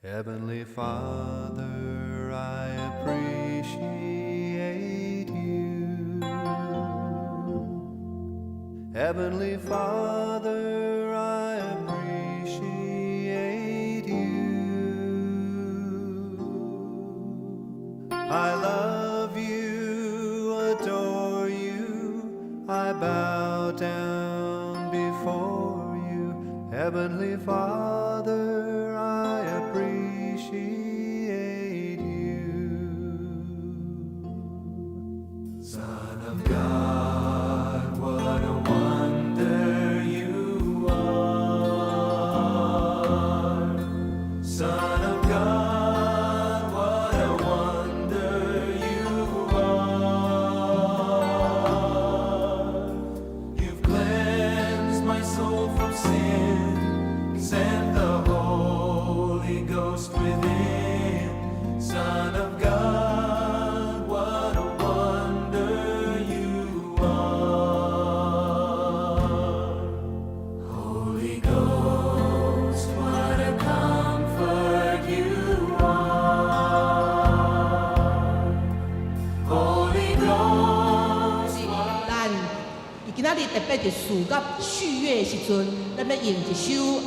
Heavenly Father, I appreciate you. Heavenly Father, I appreciate you. I love you, adore you, I bow down before you. Heavenly Father, I appreciate you. Son of God, what a wonder you are. Son of God, what a wonder you are. You've cleansed my soul from sin, sent the Holy Ghost within. Son of God, what a wonder you are. Holy Ghost, what a comfort you are. Holy Ghost, 咱今仔日特别伫事甲续约的时阵，咱要用一首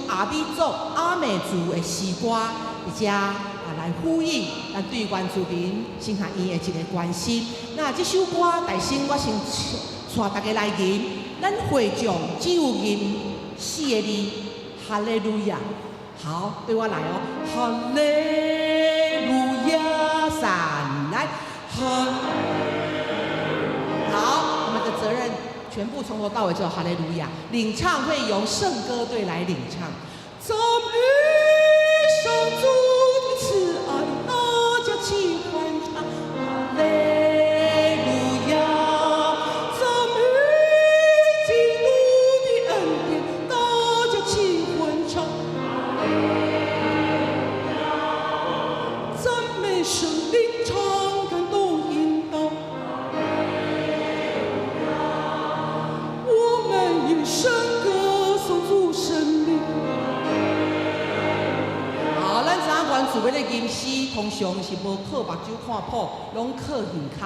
阿美族阿美族的诗歌，而且来呼应咱对原住民新学院的一个关心。那这首歌，大先我先带大家来吟，咱会众只有吟4个字：哈利路亚。好，对我来哦，哈利路亚，三来，好，我们的责任全部从头到尾只有哈利路亚。领唱会由圣歌队来领唱。赞美上主的慈爱，大家齐欢唱。哈利路亚，赞美基督的恩典，大家齐欢唱。赞美圣灵常感动引导。我们以圣歌颂主生命。好，咱知影原住民的吟诗通常是无靠目睭看谱，拢靠耳孔，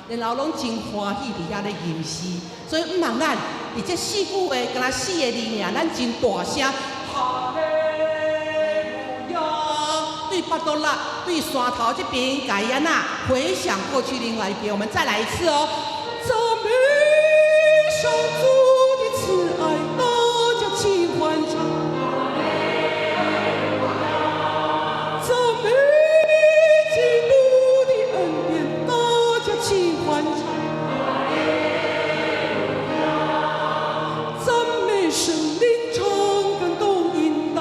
然后拢真欢喜伫遐咧吟诗。所以毋通咱伫这4句话，敢若4个字尔，咱真大声。哈利路亚，对巴多拉，对山头这边，改安娜回想过去另外一边，我们再来一次哦。赞美上主的慈爱，大家齐欢唱。赞美基督的恩典，大家齐欢唱。赞美圣灵常感动引导。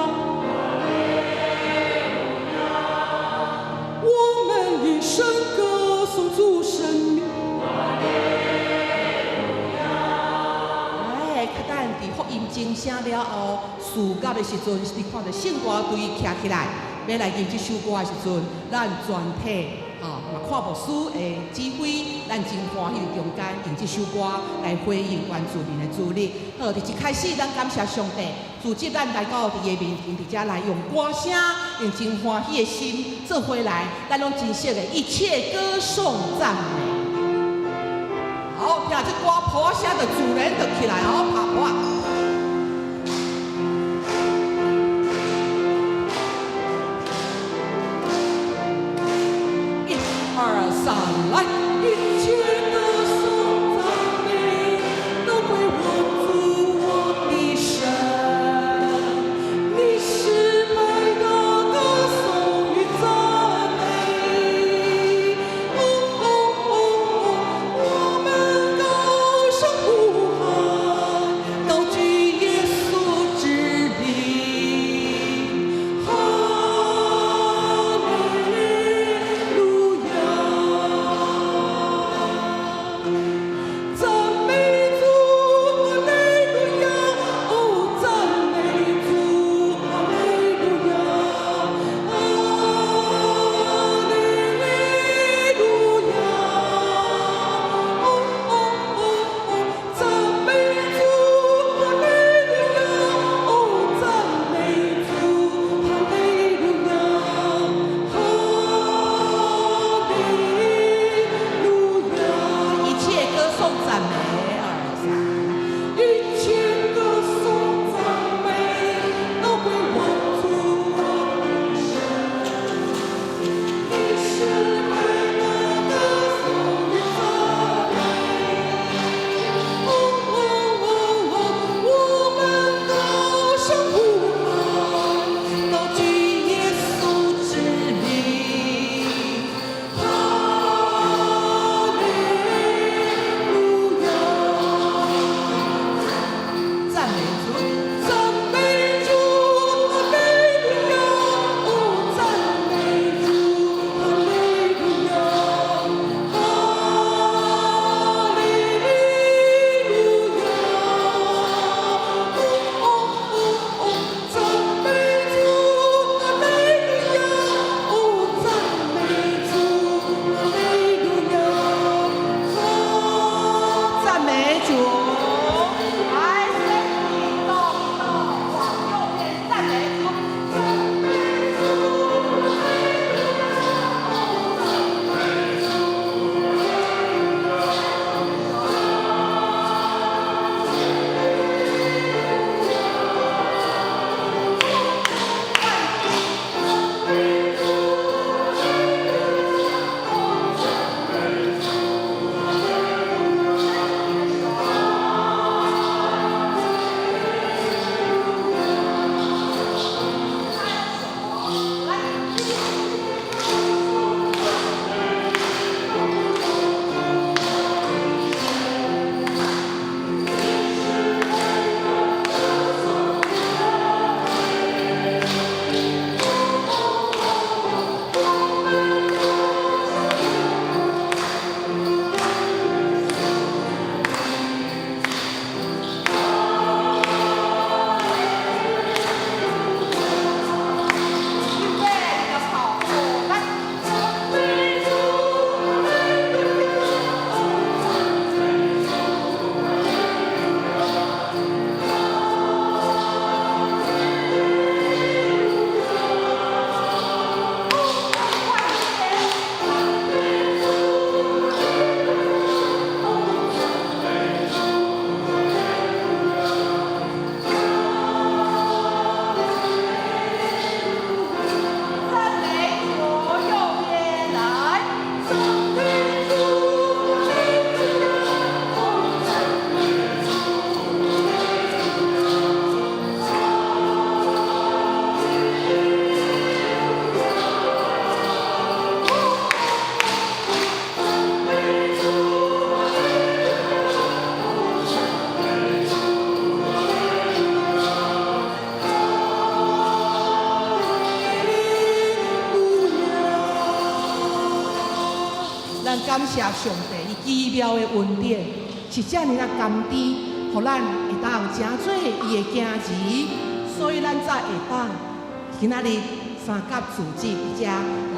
我们以圣歌颂主生命。较等伫福音正声了后，事业的时阵，你看到圣歌队徛起来，要来吟这首歌的时阵，咱全体嘛看牧师的指挥，咱真欢喜中间用这首歌来回应原住民的主力。好，伫一开始，咱感谢上帝，组织咱来到伫个面前，伫遮来用歌声，用真欢喜的心做回来，咱拢真惜的一切歌颂赞美。好，听这歌谱写的自然就起来哦，拍谱。1、2、3，来，一切歌颂赞美都归我主我的神，你是百大歌颂与赞美。我们高声呼喊，高举耶稣之名。哈利路亚。咱感谢上帝伊奇妙的恩典，是遮尔啊甘甜，互咱会当诚做伊的囝儿，所以咱才会当今仔日三甲主祭伫遮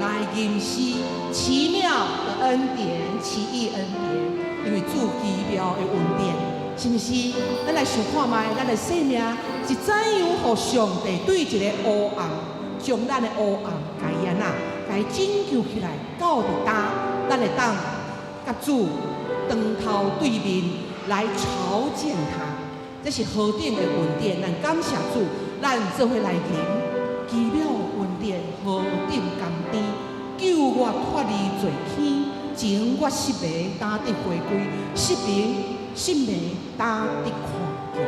来吟诗，奇妙的恩典，奇异恩典，因为主奇妙的恩典，是毋是？咱来想看卖，咱的生命是怎样互上帝对一个黑暗，将咱的黑暗甲伊安那，甲伊拯救起来，到伫呾，咱会当甲主长头对面来朝见他，这是何等的恩典！咱感谢主，咱做伙来吟奇妙恩典，何等甘甜，救我脱离罪愆，情我失迷，担得回归，失迷，担得看见。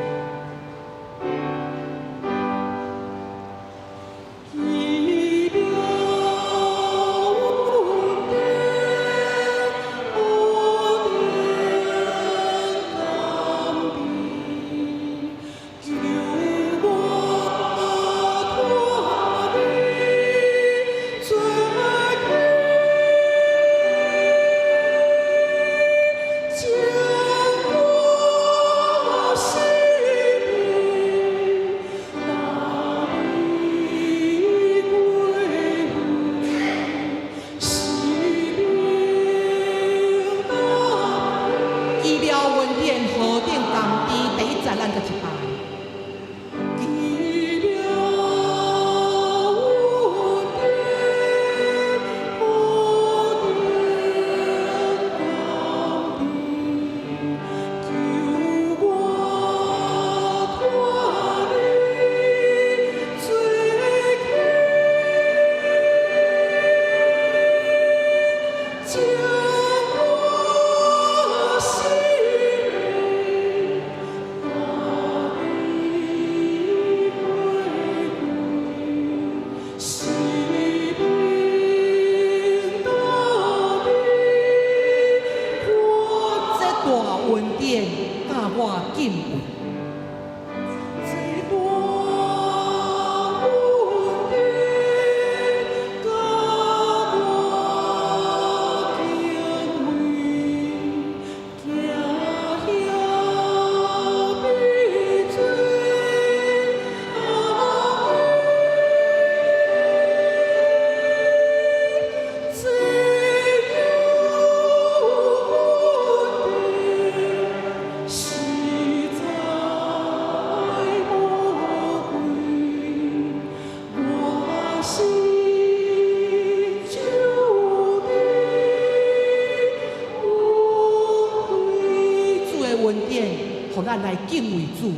咱来敬畏主，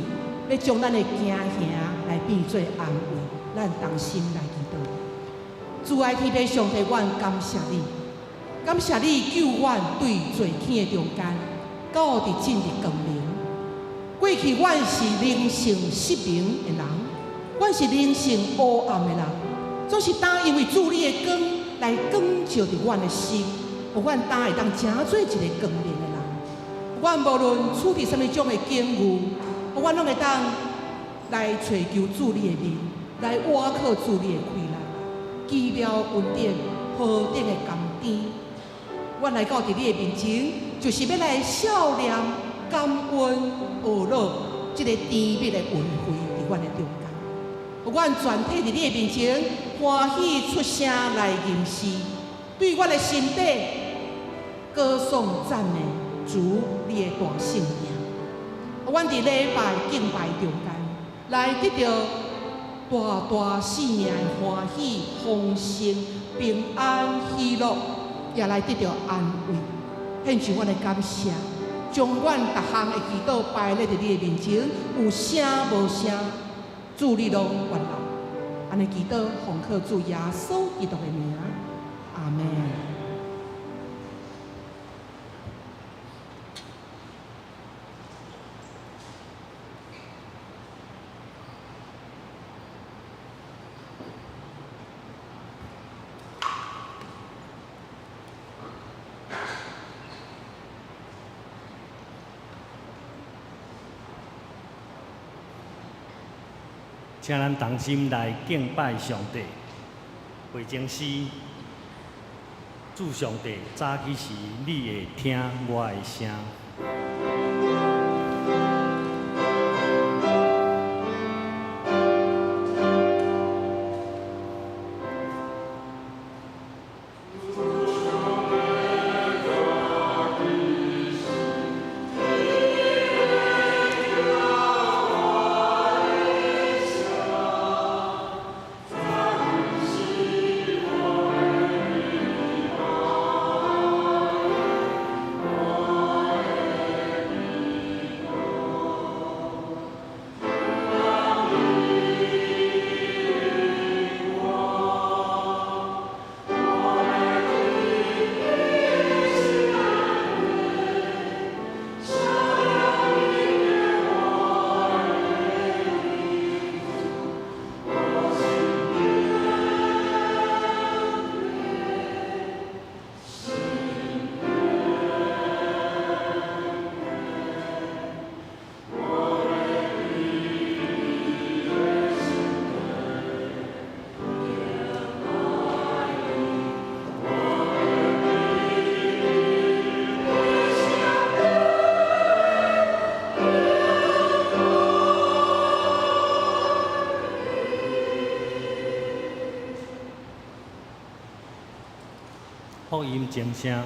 要将咱的惊吓来变做安慰，咱同心来祈祷。主爱天父上帝，阮感谢你，感谢你救阮对罪愆的中间，到伫进入光明。过去阮是灵性失明的人，阮是灵性黑暗的人，总是当因为主你的光来光照伫阮的心，互阮当会当成做一个光明的人。阮无论处伫什么种的境遇，阮拢会当来找求主你的面，来倚靠主你的开朗，奇妙恩典，何等的甘甜！阮来到伫你的面前，就是要来笑脸、感恩、懊恼，这个甜蜜的恩惠伫阮的中间。阮全体伫你的面前，欢喜出声来吟诗，对阮的心底歌颂赞美。主你的大圣名，阮伫礼拜敬拜中间，来得到大大生命的欢喜、丰盛、平安、喜乐，也来得到安慰。献上阮的感谢，将阮逐项的祈祷摆咧伫你的面前，有声无声，主你拢原谅。安尼祈祷，奉靠主耶稣基督的名，阿门。请咱同心来敬拜上帝。会经诗，主主上帝，早起时你会听我的声。福音正声。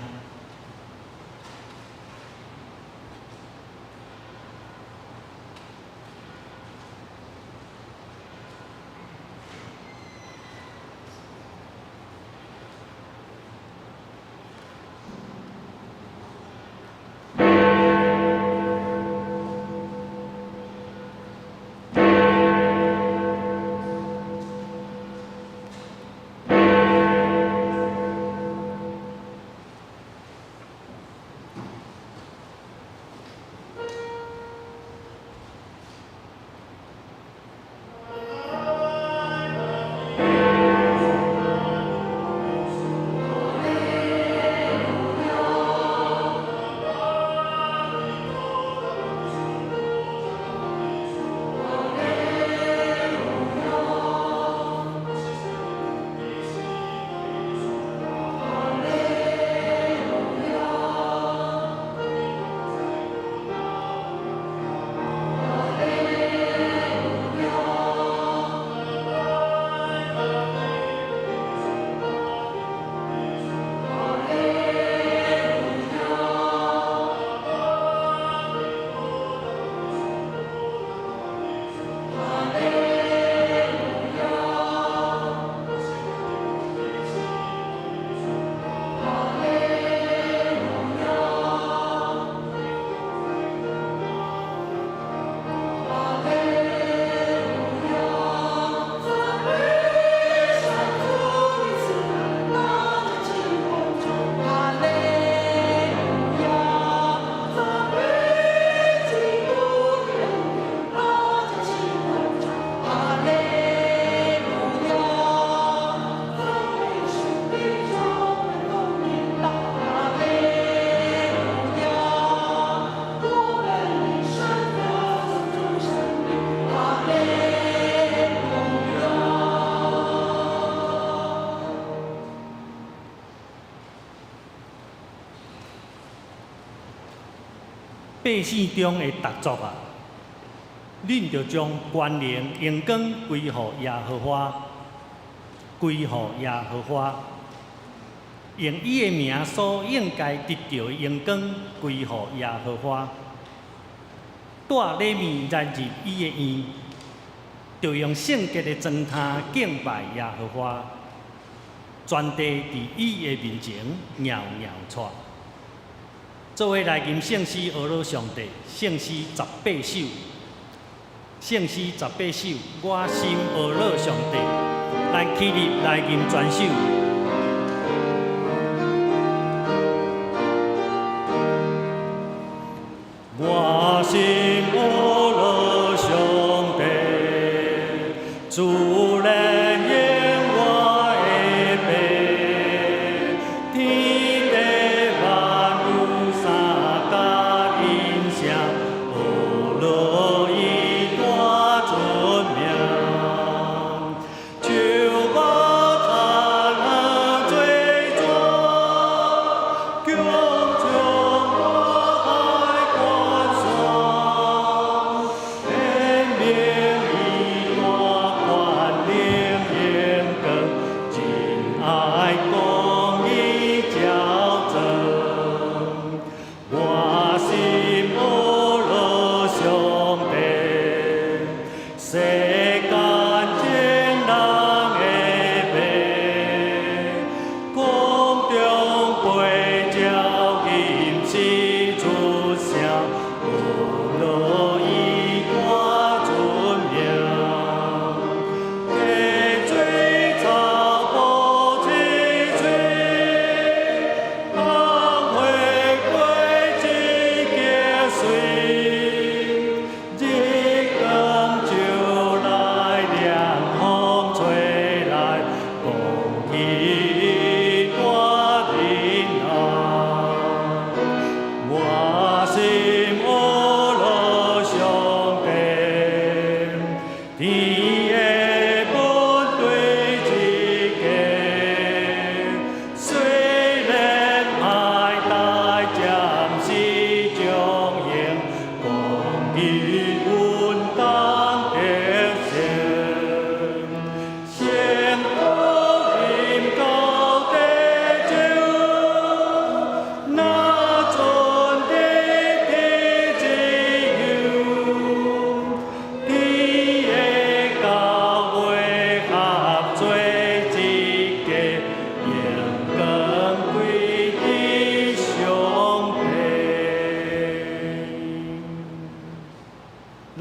百姓中的特族啊，恁着将关联荣光归乎耶和华，归乎耶和华，用伊的名所应该得到的荣光归乎耶和华。带礼物来入伊的院，就用圣洁的砖头敬拜耶和华，全地伫伊的面前袅袅窜。做伙来吟圣诗俄罗上帝，圣诗18首，圣诗18首，我心俄罗上帝，咱起立来吟全首。我心俄罗上帝，主人言我的背，天地万物三甲音响，俄罗伊大尊名，求我灿烂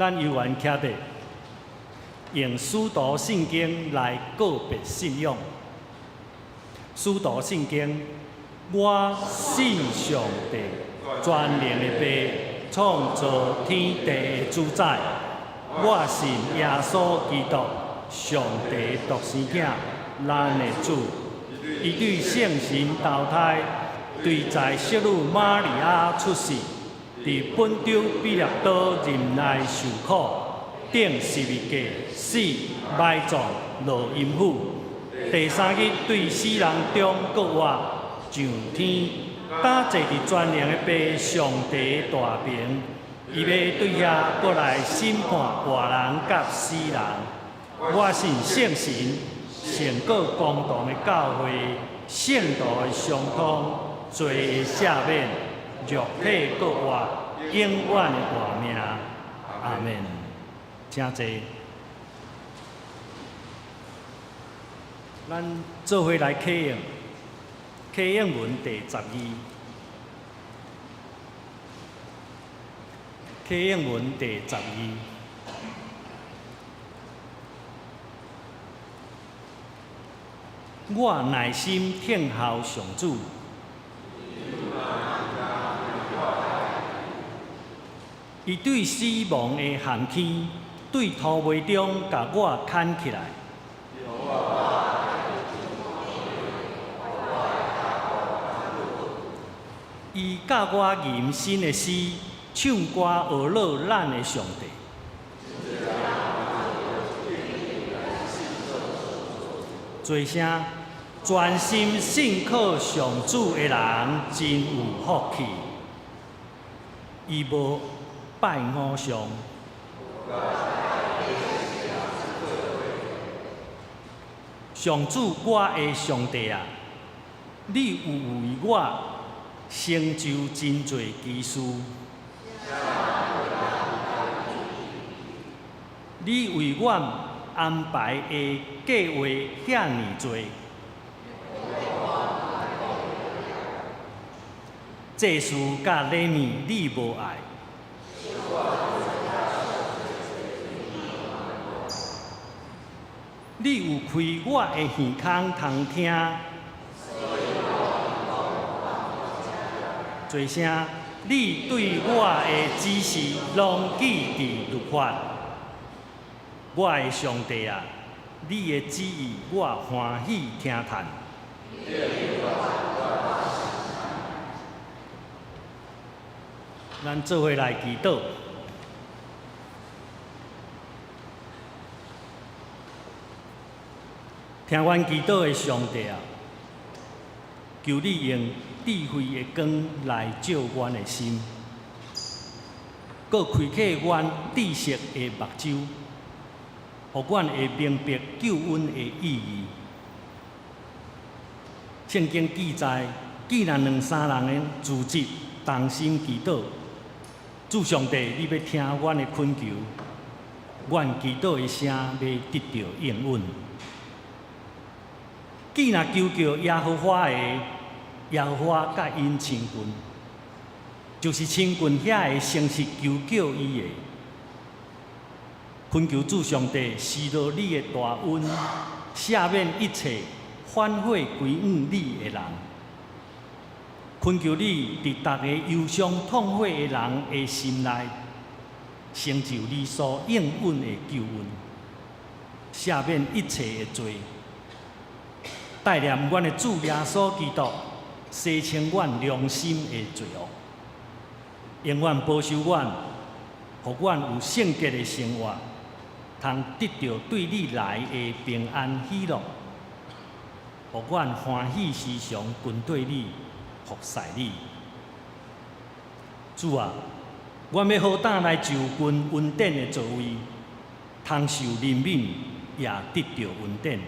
咱犹原徛伫用使徒圣经来告别信仰。使徒圣经，我信上帝全能的爸，创造天地的主宰。我信耶稣基督，上帝独生子，咱的主。伊对圣神投胎，对在圣女玛利亚出世，伫本州比勒岛任内受苦，顶十字架死，埋葬落阴府。第三日对死人中国活，上天，打坐伫全能的爸上帝的大名。伊要对遐过来审判活人甲死人。我信圣神，圣果公道的教会，圣道的相通，罪的赦免，肉体国活，永远的活命。阿门。请坐。咱做伙来启应，启应文第12。启应文第12。我耐心听候上主，伊对死亡的寒气，对土围中甲我牵起来。伊教我吟新的诗，唱歌学乐咱的上帝。做声全心信靠上主的人，真有福气。伊无拜偶像，上主我的上帝啊，你有为我成就真多奇事。你为我安排的计划遐尔多，祭司甲礼物你无爱，你有开我的耳孔通听，做声你对我的指示拢记伫律法。我的上帝啊，你的旨意我欢喜听叹。咱做伙来祈祷，听阮祈祷的上帝啊，求你用智慧的光来照阮的心，搁开启阮知识的目睭。互阮会明白救恩的意义。圣经记载，既然两三人的组织同心祈祷，主上帝，你要听阮的恳求，阮祈祷的声要得到应允。既然求叫耶和华的，耶和华甲因亲近，就是亲近遐个诚实求叫伊的。恳求主上帝施落你的大恩，赦免一切反悔归向你的人。恳求你伫逐个忧伤痛悔的人的心内，成就你所应允的救恩，赦免一切的罪，带念阮的主耶稣基督，洗清阮良心的罪恶，永远保守阮，互阮有圣洁的生活。通得到对你来的平安喜乐，互阮欢喜时常跟对你，服侍你。主啊，阮要好胆来就近恩典的座位，通受怜悯，也得到恩典，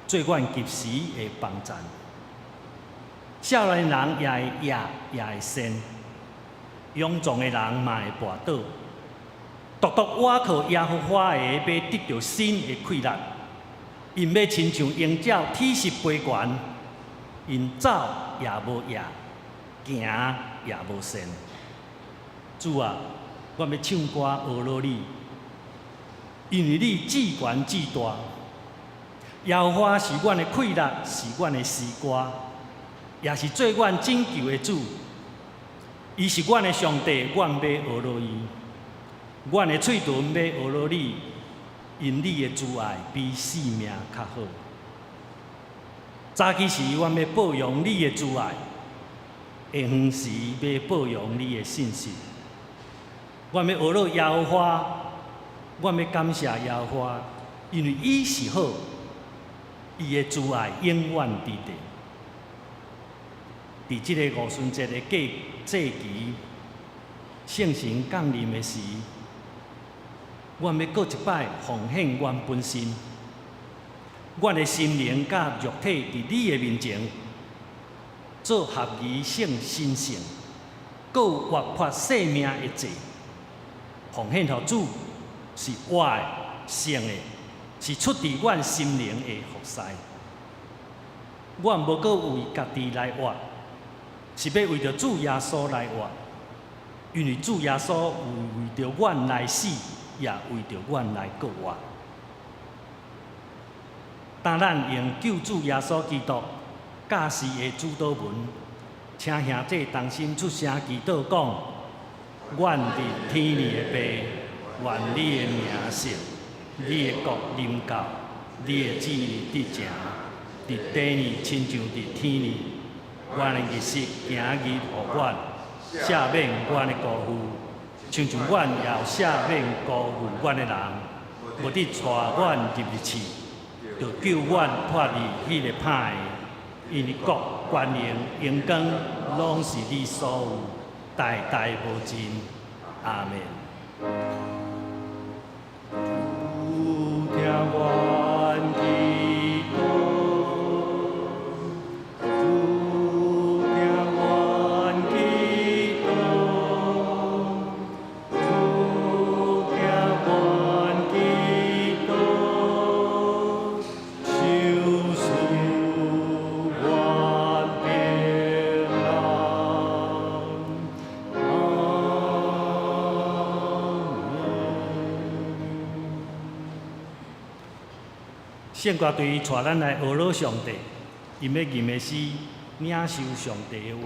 做阮及时的帮衬。少年人也会野，也会善，勇壮的人嘛会跋倒。独独我靠耶和华的，要得到新的气力，因要亲像鹰鸟体势飞悬，因走也无野，行也无善。主啊，我要唱歌学乐你，因为你至悬至大。耶和华是阮的快乐，是阮的诗歌，也是做阮拯救的主。伊是阮的上帝，阮要学罗伊。阮的喙唇要学罗你，因你的慈爱比性命较好。早起时，阮要保养你的慈爱；下昏时，要保养你的信心。阮要学罗耶和华，阮要感谢耶和华，因为伊是好。伊的慈爱永远伫地。伫即个五旬节的节期，圣神降临的时，阮要过一摆奉献阮本身，阮的心灵甲肉体伫你的面前，做合宜圣神圣，搁有活泼生命的祭，奉献予主是活的、圣的。是出自阮心灵的服侍，阮无搁为家己来活，是要为着主耶稣来活。因为主耶稣为着阮来死，也为着阮来搁活。当咱用救主耶稣基督教示的主祷文，请兄弟同心出声祈祷讲：阮伫天里的爸，愿你的名圣。你的国临到，你的旨意得成，伫地里亲像伫天里。阮的日食今日互阮，赦免阮的辜负，亲像阮也有赦免辜负阮的人，无得带阮入入去，就救阮脱离迄个歹的。因为国、权能、荣光，拢是你所有，代代无尽。阿门。听阮祈祷，主听阮祈祷，主听阮祈祷，收受阮平圣歌队带咱来学罗上帝，因要吟的诗，领受上帝的话。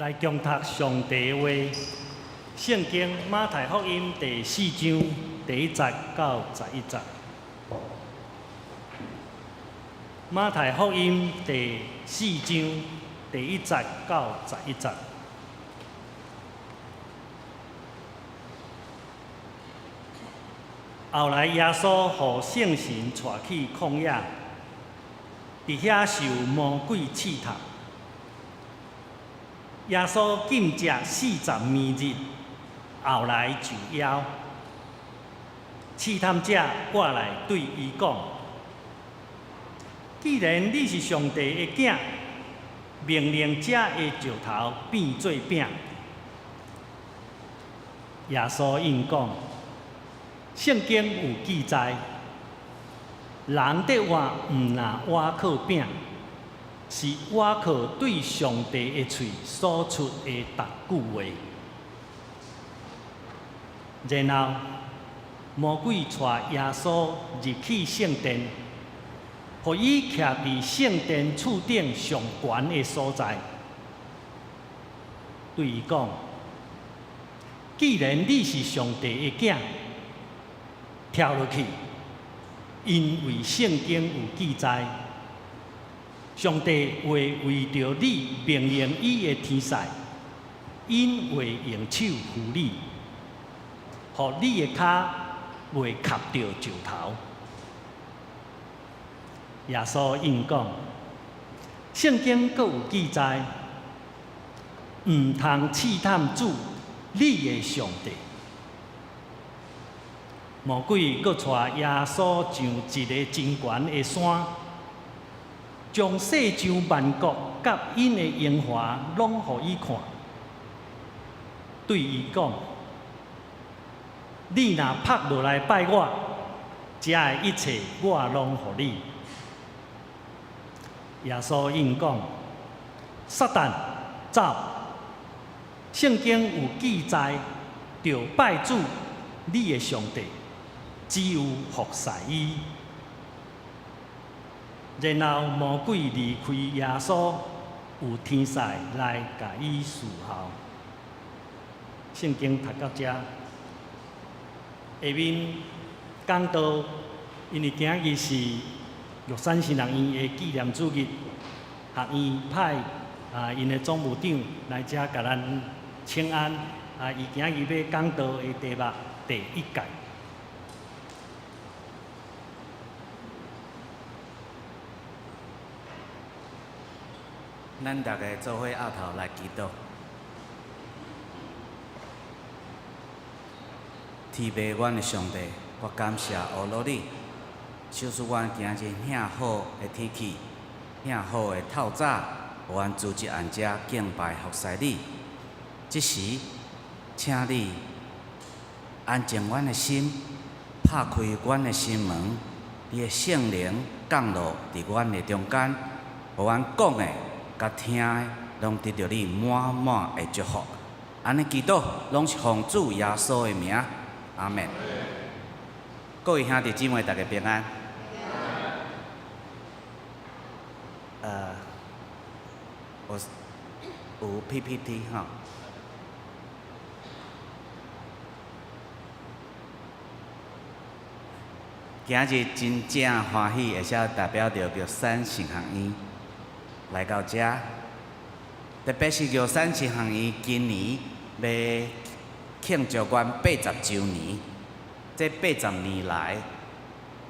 来共读上帝的话，圣经马太福音第4章第1节到11节。马太福音第4章第1节到11节。后来耶稣互圣神带去旷野，伫遐受魔鬼试探。耶稣禁食40暝日，后来就枵。试探者过来对伊讲：既然你是上帝的囝，命令这的石头变做饼。耶稣应讲：圣经有记载，人得活毋若倚靠饼，是倚靠对上帝的喙所出的逐句话。然后魔鬼带耶稣入去圣殿，互伊徛伫圣殿厝顶上悬的所在，对伊讲：既然你是上帝的囝，跳落去，因为圣经有记载，上帝会为着你命令伊的天使，因会用手扶你，互你的脚袂磕着石头。耶稣应讲，圣经阁有记载，毋通试探主你的上帝。魔鬼阁带耶稣上一个真悬的山，将世上万国甲因的荣华拢互伊看，对伊讲：你若拍落来拜我，这的一切我拢互你。耶稣应讲：撒旦走！圣经有记载，着拜主你的上帝，只有服侍伊。然后魔鬼离开耶稣，有天使来甲伊侍候。圣经读到这，下面讲到，因为今日是玉山新人院的纪念主日，学院派因的总务长来遮甲咱请安。伊今日要讲道的题目第1届。咱大家做伙额头来祈祷。天父，阮的上帝，我感谢乌罗你，赏赐阮今日遐好的天气，遐好的透早，互阮组织按遮敬拜服侍你。即时，请你安静阮的心，拍开阮的心门，你的圣灵降落伫阮的中间，互阮讲的甲听的，拢得到你满满的祝福。安尼祈祷，拢是奉主耶稣的名，阿门。各位兄弟姊妹，大家平安。我有 PPT 哈。今日真正欢喜，会晓代表着玉山神学院来到遮，特别是玉山神学院今年要庆祝阮80周年。这80年来，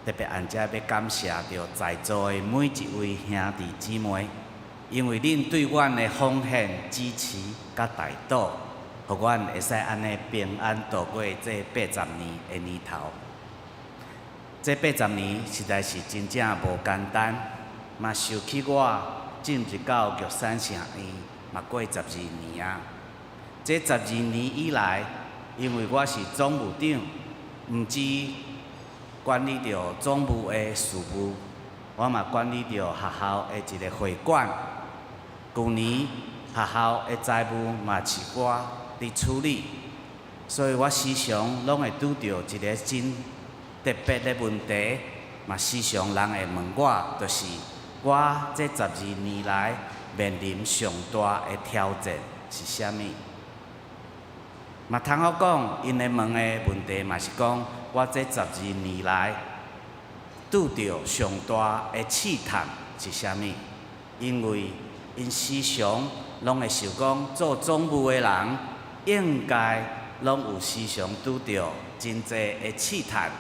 特别按遮要感谢着在座的每一位兄弟姊妹，因为恁对阮的奉献、支持甲带导，互阮会使安尼平安度过这80年的年头。这80年实在是真正无简单，嘛受起我进入到玉山神学院，嘛过12年啊。这12年以来，因为我是总务长，毋止管理着总务的事务，我嘛管理着学校的一个会馆。去年学校的财务嘛是我伫处理，所以我时常拢会拄着一个真特别的问题，嘛时常人会问我，就是我这12年来面临上大的挑战，是啥物？嘛，通好讲，因咧问的问题嘛是讲，我这12年来拄着上大的试探是啥物？因为因时常拢会想讲，做总务的人应该拢有时常拄着真济的试探，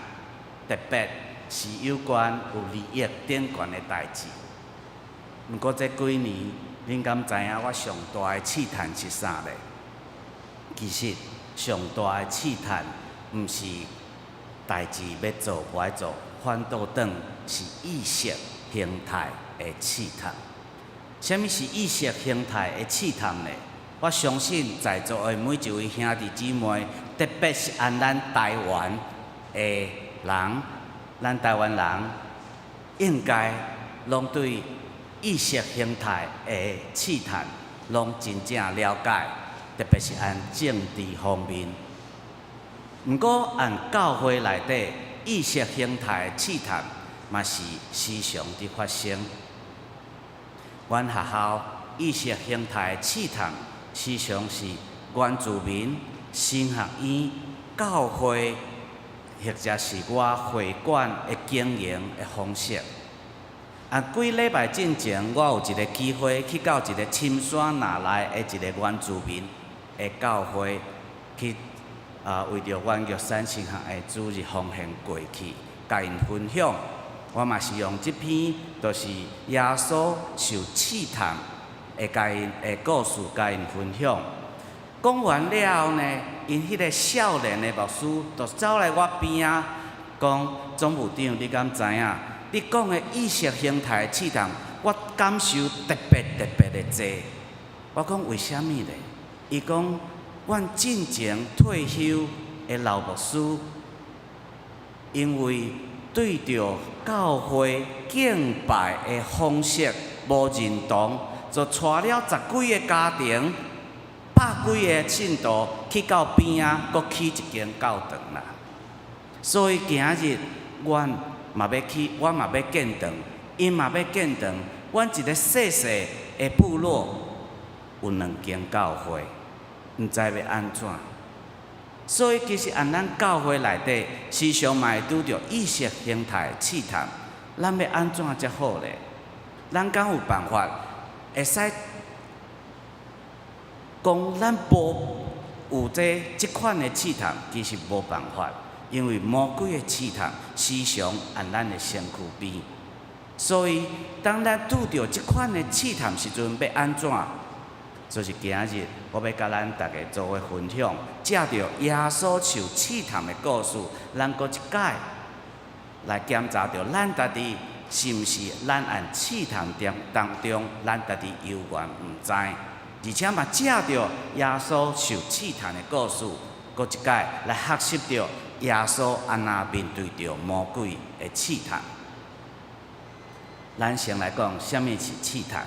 特别是有关有利益点悬的代志。毋过这几年，恁敢知影我上大的试探是啥咧？其实上大的试探，毋是代志要做不爱做，反倒转是意识形态的试探。什么是意识形态的试探呢？我相信在座的每一位兄弟姊妹，特别是按咱台湾的人，咱台湾人应该拢对意识形态的试探拢真正了解，特别是按政治方面。毋过按教会内底意识形态的试探，嘛是时常伫发生。阮学校意识形态的试探，时常是原住民、神学院、教会，或者是我会馆的经营的方式。几礼拜之前，我有一个机会去到一个深山那内的一个原住民的教会，去为着阮玉山神学的主日奉献过去，甲因分享。我嘛是用这篇，就是耶稣受试探的甲因的故事，甲因分享。讲完了后呢，因迄个少年的牧师就走来我边仔，讲总务长，你敢知影？你讲的意识形态的试探，我感受特别的多。我讲为什么呢？伊讲，阮进前退休的老牧师，因为对着教会敬拜的方式无认同，就带了10几个家庭、100几个信徒去到边仔，搁起一间教堂啦。所以今日阮嘛要去，我嘛要建堂，因嘛要建堂。阮一个细细的部落有2间教会，毋知要安怎。所以其实按咱教会内底，时常嘛会拄着意识形态的试探，咱要安怎才好咧？咱敢有办法会使讲咱无有即款的试探？其实无办法，因为魔鬼的试探时常按咱的身躯边。所以当咱拄着即款的试探时阵，要安怎？就是今日我要甲咱大家做伙分享，借着耶稣受试探的故事，咱搁一解来检查着咱家己是毋是咱按试探当中，咱家己犹原毋知，而且嘛借着耶稣受试探的故事，搁一解来学习着耶稣安那面对着魔鬼的试探。咱先来讲，什么是试探？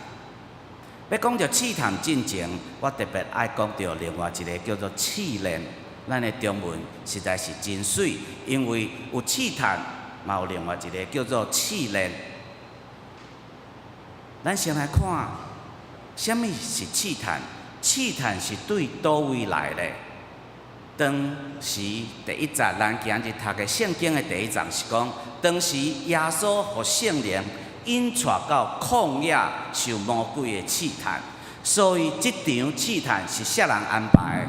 要讲到试探之前，我特别爱讲到另外一个叫做试炼。咱的中文实在是真水，因为有试探，嘛有另外一个叫做试炼。咱先来看，什么是试探？试探是对倒位来的？当时第一节，咱今日读的圣经的第一章是讲，当时耶稣和圣灵引带到旷野受魔鬼的试探，所以这场试探是谁人安排的？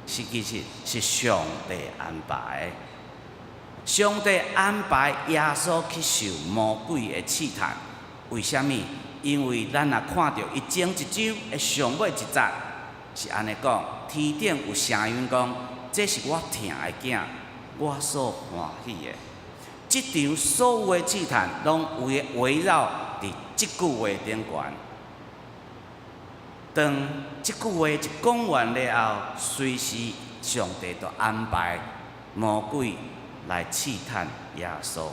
其实是上帝安排的。上帝安排耶稣去受魔鬼的试探，为什么？因为咱若看到伊前一周的上尾一节，是安尼讲：天顶有声音讲，这是我疼的囝，我所欢喜的。这场所有的试探，拢围绕伫即句话顶悬。当即句话一讲完了后，随时上帝就安排魔鬼来试探耶稣。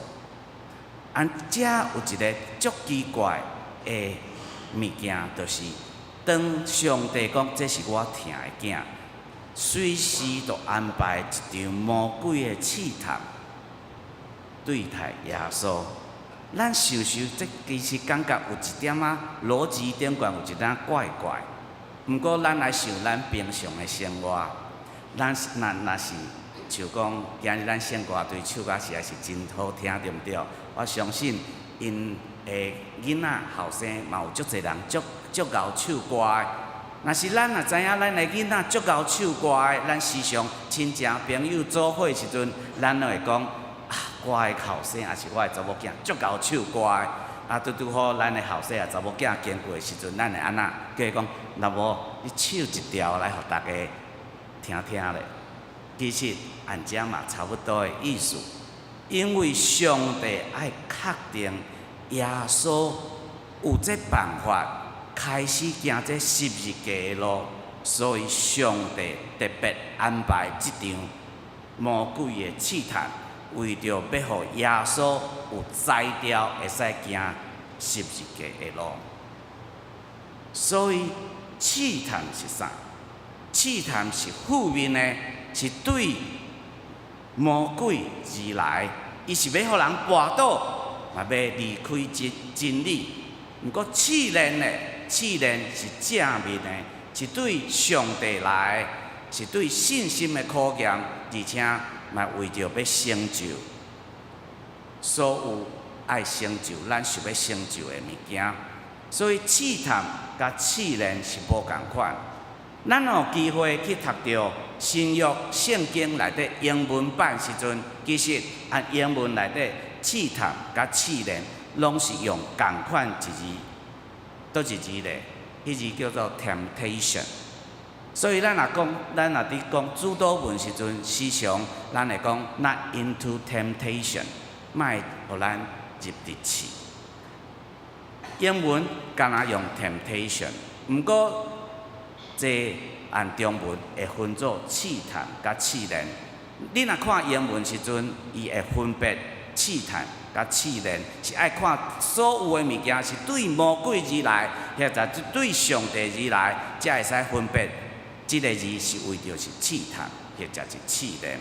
遮有一个足奇怪的物件，就是当上帝讲这是我疼的囝，随时就安排一场魔鬼的试探。对待耶稣，咱想这其实感觉有一点仔逻辑顶悬有一点怪怪。毋过咱来想咱平常的生活，咱若是像讲今日咱献歌队唱甲实在是真好听，对毋对？我相信因的囡仔后生嘛有足侪人足够唱歌的。若是咱也知影咱的囡仔足够唱歌的，咱时常亲戚朋友做伙的时阵，咱就会讲啊，我的后生也是我的查某囝足够唱歌的。啊，拄好咱的后生啊查某囝经过的时阵，咱会安那叫伊讲，若无你唱一条来，互大家听听咧。其实按这嘛差不多的意思，因为上帝爱确定耶稣有这办法开始行这十字架的路，所以上帝特别安排这场魔鬼的试探，为着要互耶稣有才调会使行十字架的路。所以试探是啥？试探是负面的，是对魔鬼而来，伊是要互人绊倒，嘛要离开真理。毋过试炼的，试炼是正面的，是对上帝来，是对信心的考验，而且嘛为着要成就所有爱成就咱想要成就的物件。所以试探甲试炼是无共款。咱有机会去读到新约圣经内底英文版时阵，其实按英文内底试探甲试炼，拢是用共款一字，倒一字咧？迄字叫做 temptation。所以咱若伫讲主导文时阵，时常咱会讲 not into temptation， 莫互咱入伫试。英文敢若用 temptation， 毋过这按中文会分作试探甲试炼。你若看英文时阵，伊会分别试探甲试炼，是爱看所有的物件是对魔鬼而来，或者对上帝而来，才会使分别。这个字是为着是试探，或者是试炼。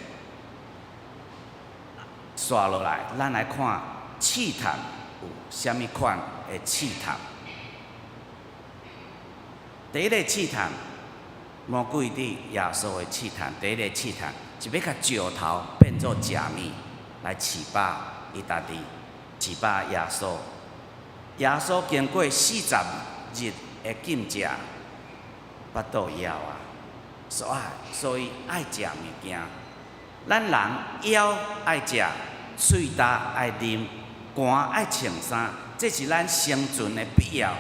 刷落来，咱来看试探有啥物款的试探。第一个试探，魔鬼对耶稣的试探，第一个试探是要甲石头变做食物来饲饱伊家己，饲饱耶稣。耶稣经过40日的禁食，腹肚枵啊，所以爱食物件。咱人枵爱食，喙焦爱啉，寒爱穿衫，这是咱生存的必要，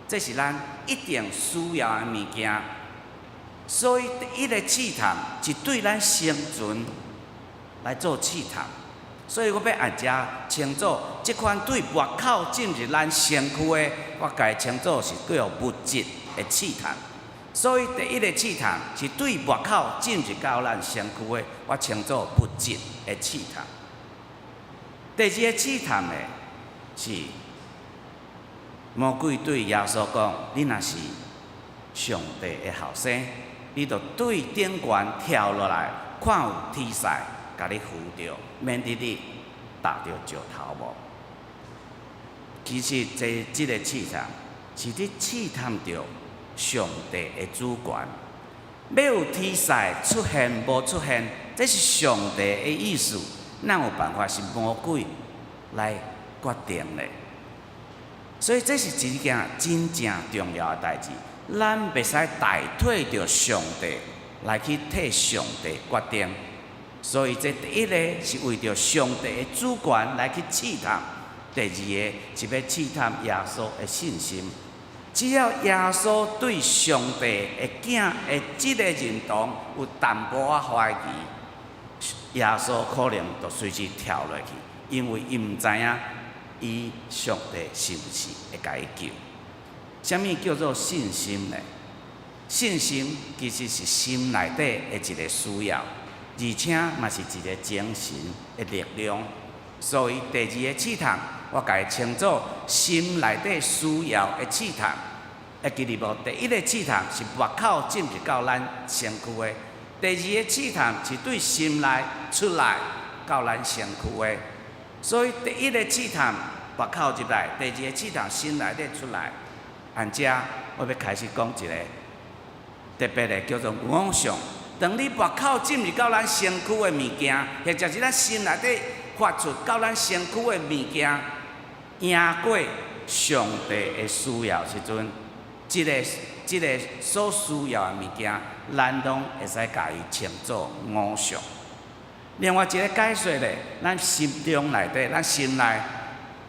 这是咱一定需要的物件。所以第一个试探是对咱生存来做试探。所以我要按遮称作这款对外口进入咱身躯的，我家称作是叫物质的试探。所以第一个试探是对外口进入到咱身躯的，我称作物质的试探。第二个试探的是魔鬼对耶稣讲：你若是上帝的后生，你就对顶悬跳落来，看有天使甲你扶着，免得你踏着石头无。其实这个试探是伫试探着上帝的主权。要有天使出现无出现，这是上帝的意思。哪有办法是魔鬼来决定的？所以这是一件真正重要的代志。咱袂使代替着上帝来去替上帝决定。所以这第一个是为着上帝的主权来去试探，第二个是要试探耶稣的信心。只要耶稣对上帝的囝的这个认同有淡薄仔怀疑，耶稣可能就随时跳落去，因为伊毋知影伊上帝是毋是会甲伊救。什么叫做信心呢？信心其实是心内底的一个需要，而且嘛是一个精神的力量。所以第二个试探，我甲伊称作心内底需要的试探。会记得无？第一个试探是外口进入到咱身躯的，第二个试探是对心内出来到咱身躯的。所以第一个试探外口入来，第二个试探心内底出来。按遮，我要开始讲一个特别的叫做五相。当你把口进入到咱身躯的物件，或者是咱心内底发出到咱身躯的物件，赢过上帝的需要时阵，即个所需要的物件，咱拢会使甲伊称作五相。另外一个解说咧，咱心中内底，咱心内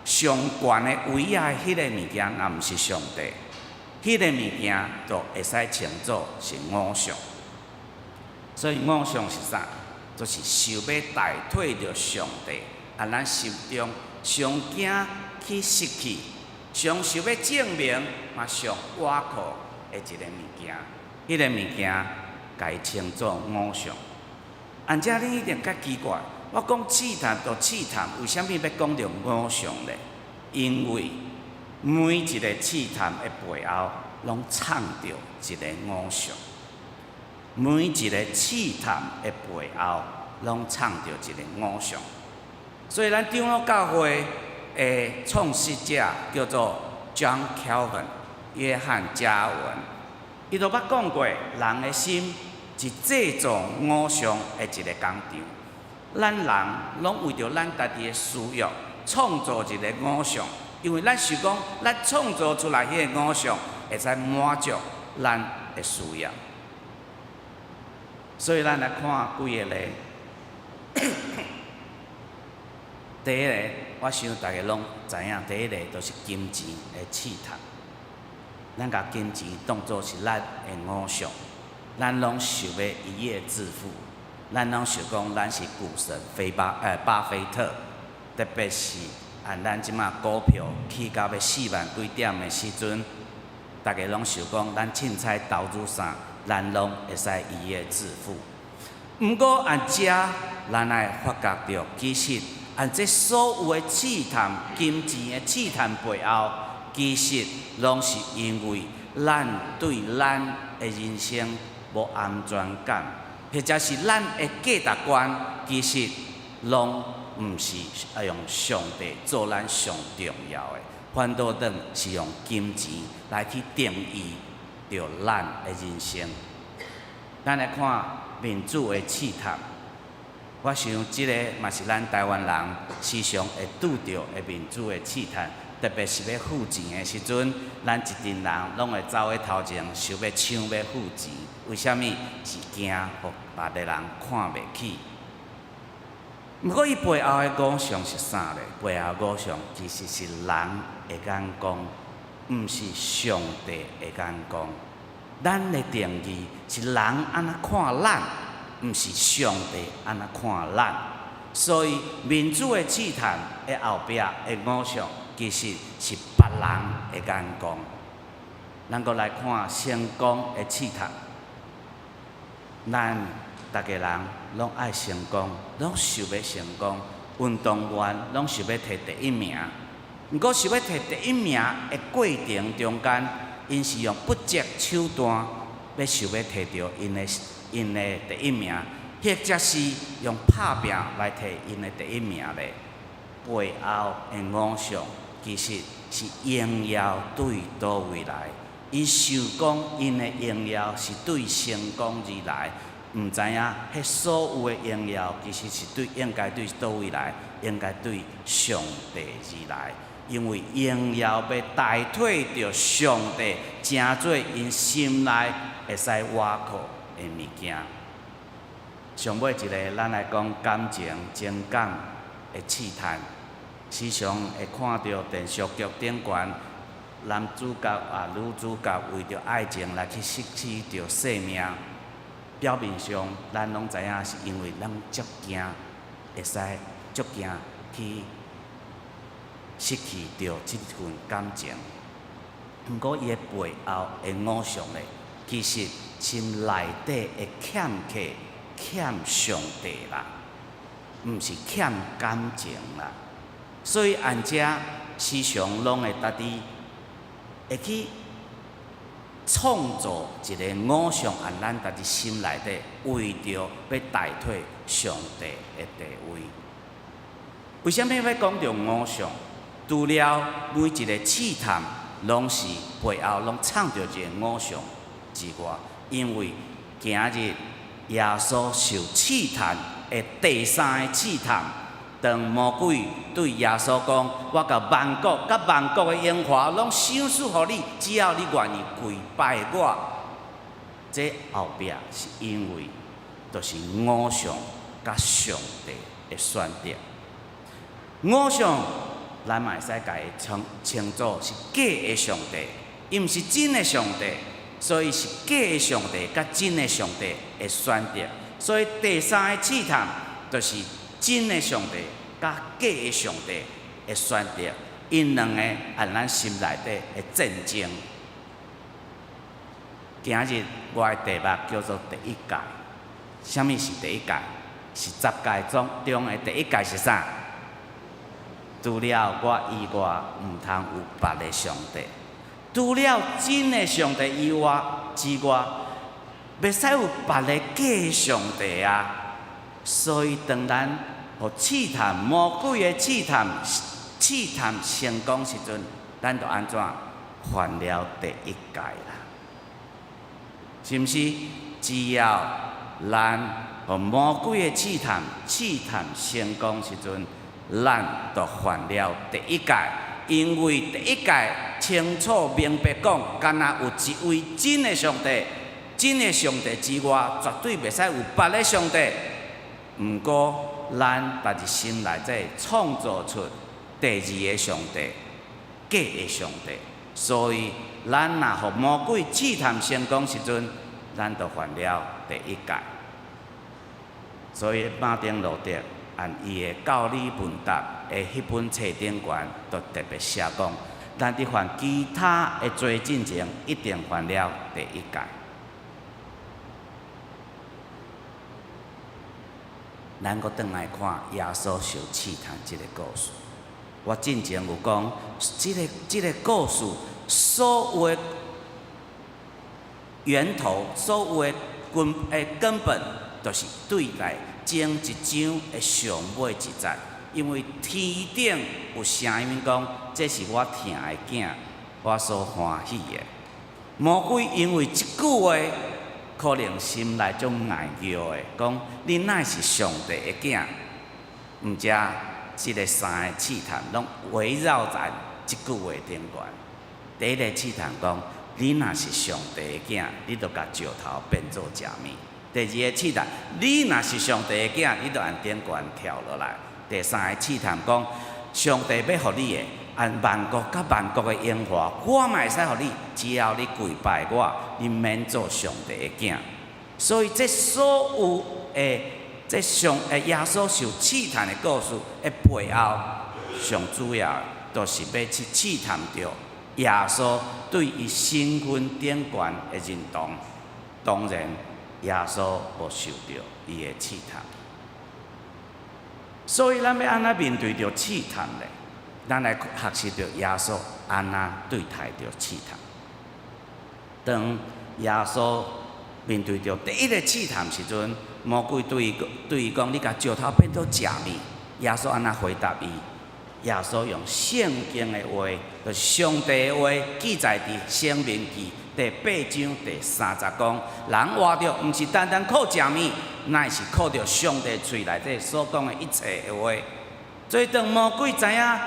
上悬的唯一的迄个物件，若毋是上帝，迄个物件就会使称作是五相。所以五相是啥？就是想要代替着上帝，咱心中上惊去失去，上想要证明，嘛上倚靠的一个物件，迄个物件，甲伊称作五相。按遮你一定较奇怪，我讲试探就试探，为什么要讲到五相呢？因为每一个试探的背后，拢藏着一个五相。每一个试探的背后，拢藏着一个五相。所以咱长老教会的创始者叫做 John Calvin 约翰加文，伊就捌讲过，人的心是制造五相的一个工厂。咱人拢为着咱家己的需要，创造一个五相，因为咱想讲，咱创造出来迄个五相，会使满足咱的需要。所以咱来看几个例。第一个，我想大家拢知影，第一个就是金钱的试探。咱甲金钱当作是咱的五相，咱拢想要一夜致富，咱拢想讲咱是股神巴菲特，特别是咱即马股票起到要4万几点的时阵，大家拢想讲咱凊彩投资啥，咱拢会使一夜致富。毋过遮，咱来发觉到，其实这所有的试探、金钱的试探背后，其实拢是因为咱对咱的人生无安全感，或者是咱的价值观，其实拢毋是用上帝做咱上重要的，反倒等是用金钱来去定义着咱的人生。咱来看民主的试探。我想，即个嘛是咱台湾人时常会拄到的民主的试探，特别是要付钱的时阵，咱一群人拢会走去头前，想要抢要付钱。为什么？是惊互别个人看袂起。毋过，伊背后的五相是啥咧？背后五相其实是人的眼光，毋是上帝的眼光。咱的定义是人安怎看咱。毋是上帝安怎看咱，所以民主的试探的后壁的五相，其实是别人的眼光。咱阁来看成功的试探，咱大家人拢爱成功，拢想要成功。运动员拢想要摕第一名，毋过想要摕第一名的过程中间，因是用不择手段，想要摕到因的第一名，或者是用拍拼来摕因的第一名咧。背后的五相其实是荣耀对倒位来，伊想讲因的荣耀是对成功而来，毋知影迄所有的荣耀其实是应该对倒位来，应该对上帝而来，因为荣耀要代替着上帝，成做因心内会使倚靠的物件。上尾一个，咱来讲感情、情感的试探，时常会看到电视剧顶悬，男主角女主角为着爱情来去失去着性命。表面上，咱拢知影是因为咱足惊，会使足惊去失去着这份感情。毋过，伊的背后的五相咧，其实心内底会欠缺欠上帝啦，毋是欠感情啦。所以，按遮时常拢会搭伫会去创造一个五相，按咱家己心内底，为着要代替上帝的地位。为什么要讲到五相？除了每一个试探，拢是背后拢藏着一个五相之外，因为今日耶稣受试探的第三个试探，当魔鬼对耶稣讲：“我甲万国的荣华拢赏赐互你，只要你愿意跪拜我。”这后壁是因为，就是偶像甲上帝的选择。偶像，咱嘛会使甲伊称作是假的上帝，伊毋是真的上帝，所以是假的上帝甲真的上帝的选择。所以第三个试探，就是真的上帝甲假的上帝的选择，因两个按咱心内底的战争。今日我的题目叫做第一届。什么是第一届？是10届中的第一届是啥？除了我以外，毋通有别个上帝。除了真的上帝之外，袂使有别个假的上帝啊！所以当咱互试探魔鬼的试探成功时阵，咱就安怎犯了第一届啦？是毋是？只要咱互魔鬼的试探成功时阵，咱就犯了第一届。因为第一届清楚明白讲，敢若有一位真的上帝，真的上帝之外，绝对袂使有别个上帝。毋过，咱家己心内底创造出第二个上帝，假的上帝。所以，咱若互魔鬼试探成功时阵，咱就犯了第一届。所以，马丁路德按伊的教理问答的迄本册顶悬，就特别写讲，咱伫犯其他的罪进前，一定犯了第一届。咱搁转来看耶稣受试探这个故事。我之前有讲，这个故事所有的源头，所有的根本，就是对来种一张的上尾一节。因为天顶有声音讲，这是我疼的囝，我所欢喜的。魔鬼因为这句话，可能心内种硬叫的，讲你乃是上帝的囝，毋则这个三个试探拢围绕在这句话顶悬。第一个试探讲，你若是上帝的囝，你就甲石头变做食物。第二个试探，你若是上帝的囝，你就按顶悬跳落来。第三个试探讲，上帝要互你的，按万国甲万国的荣华，我嘛会使互你，只要你跪拜我，你免做上帝的囝。所以这所有的耶稣受试探的故事的背后，上主要就是要去试探着耶稣对伊身份顶悬的认同。当然，耶稣无受到伊的试探。所以，咱要安怎面对着试探呢？咱来学习着耶稣安怎对待着试探。当耶稣面对着第一个试探时阵，魔鬼对伊讲：“你甲石头变做食物。”耶稣安怎回答伊？耶稣用圣经的话，就是上帝的话，记载伫《生命记》第8章第30讲：人活着毋是单单靠食物，乃是靠着上帝嘴内底所讲的一切的话。所以当魔鬼知影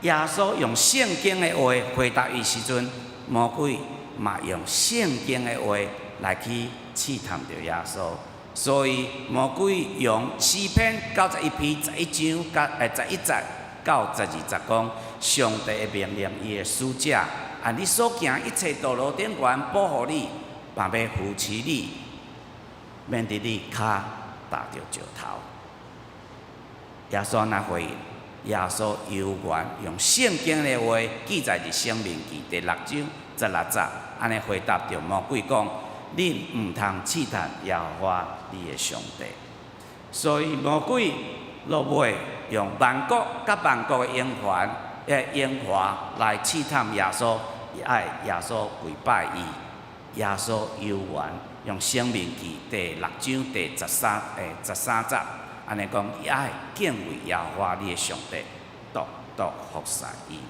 耶稣用圣经的话回答伊时阵，魔鬼嘛用圣经的话来去试探着耶稣。所以魔鬼用诗篇91篇11章11节到12节讲，上帝的命令伊的使者，按你所行一切道路顶悬保护你，嘛要扶持你，免得你脚踏着石头。耶稣安怎回应？耶稣犹原用圣经的话记载伫《生命记》第6章16节，安尼回答着魔鬼讲：恁毋通试探耶和华你的上帝。所以魔鬼落尾用万国甲万国的荣华来试探耶稣，爱耶稣跪拜伊。耶稣犹原用《生命记》第6章第13节，安尼讲，伊爱敬畏耶和华你的上帝，独独服侍伊。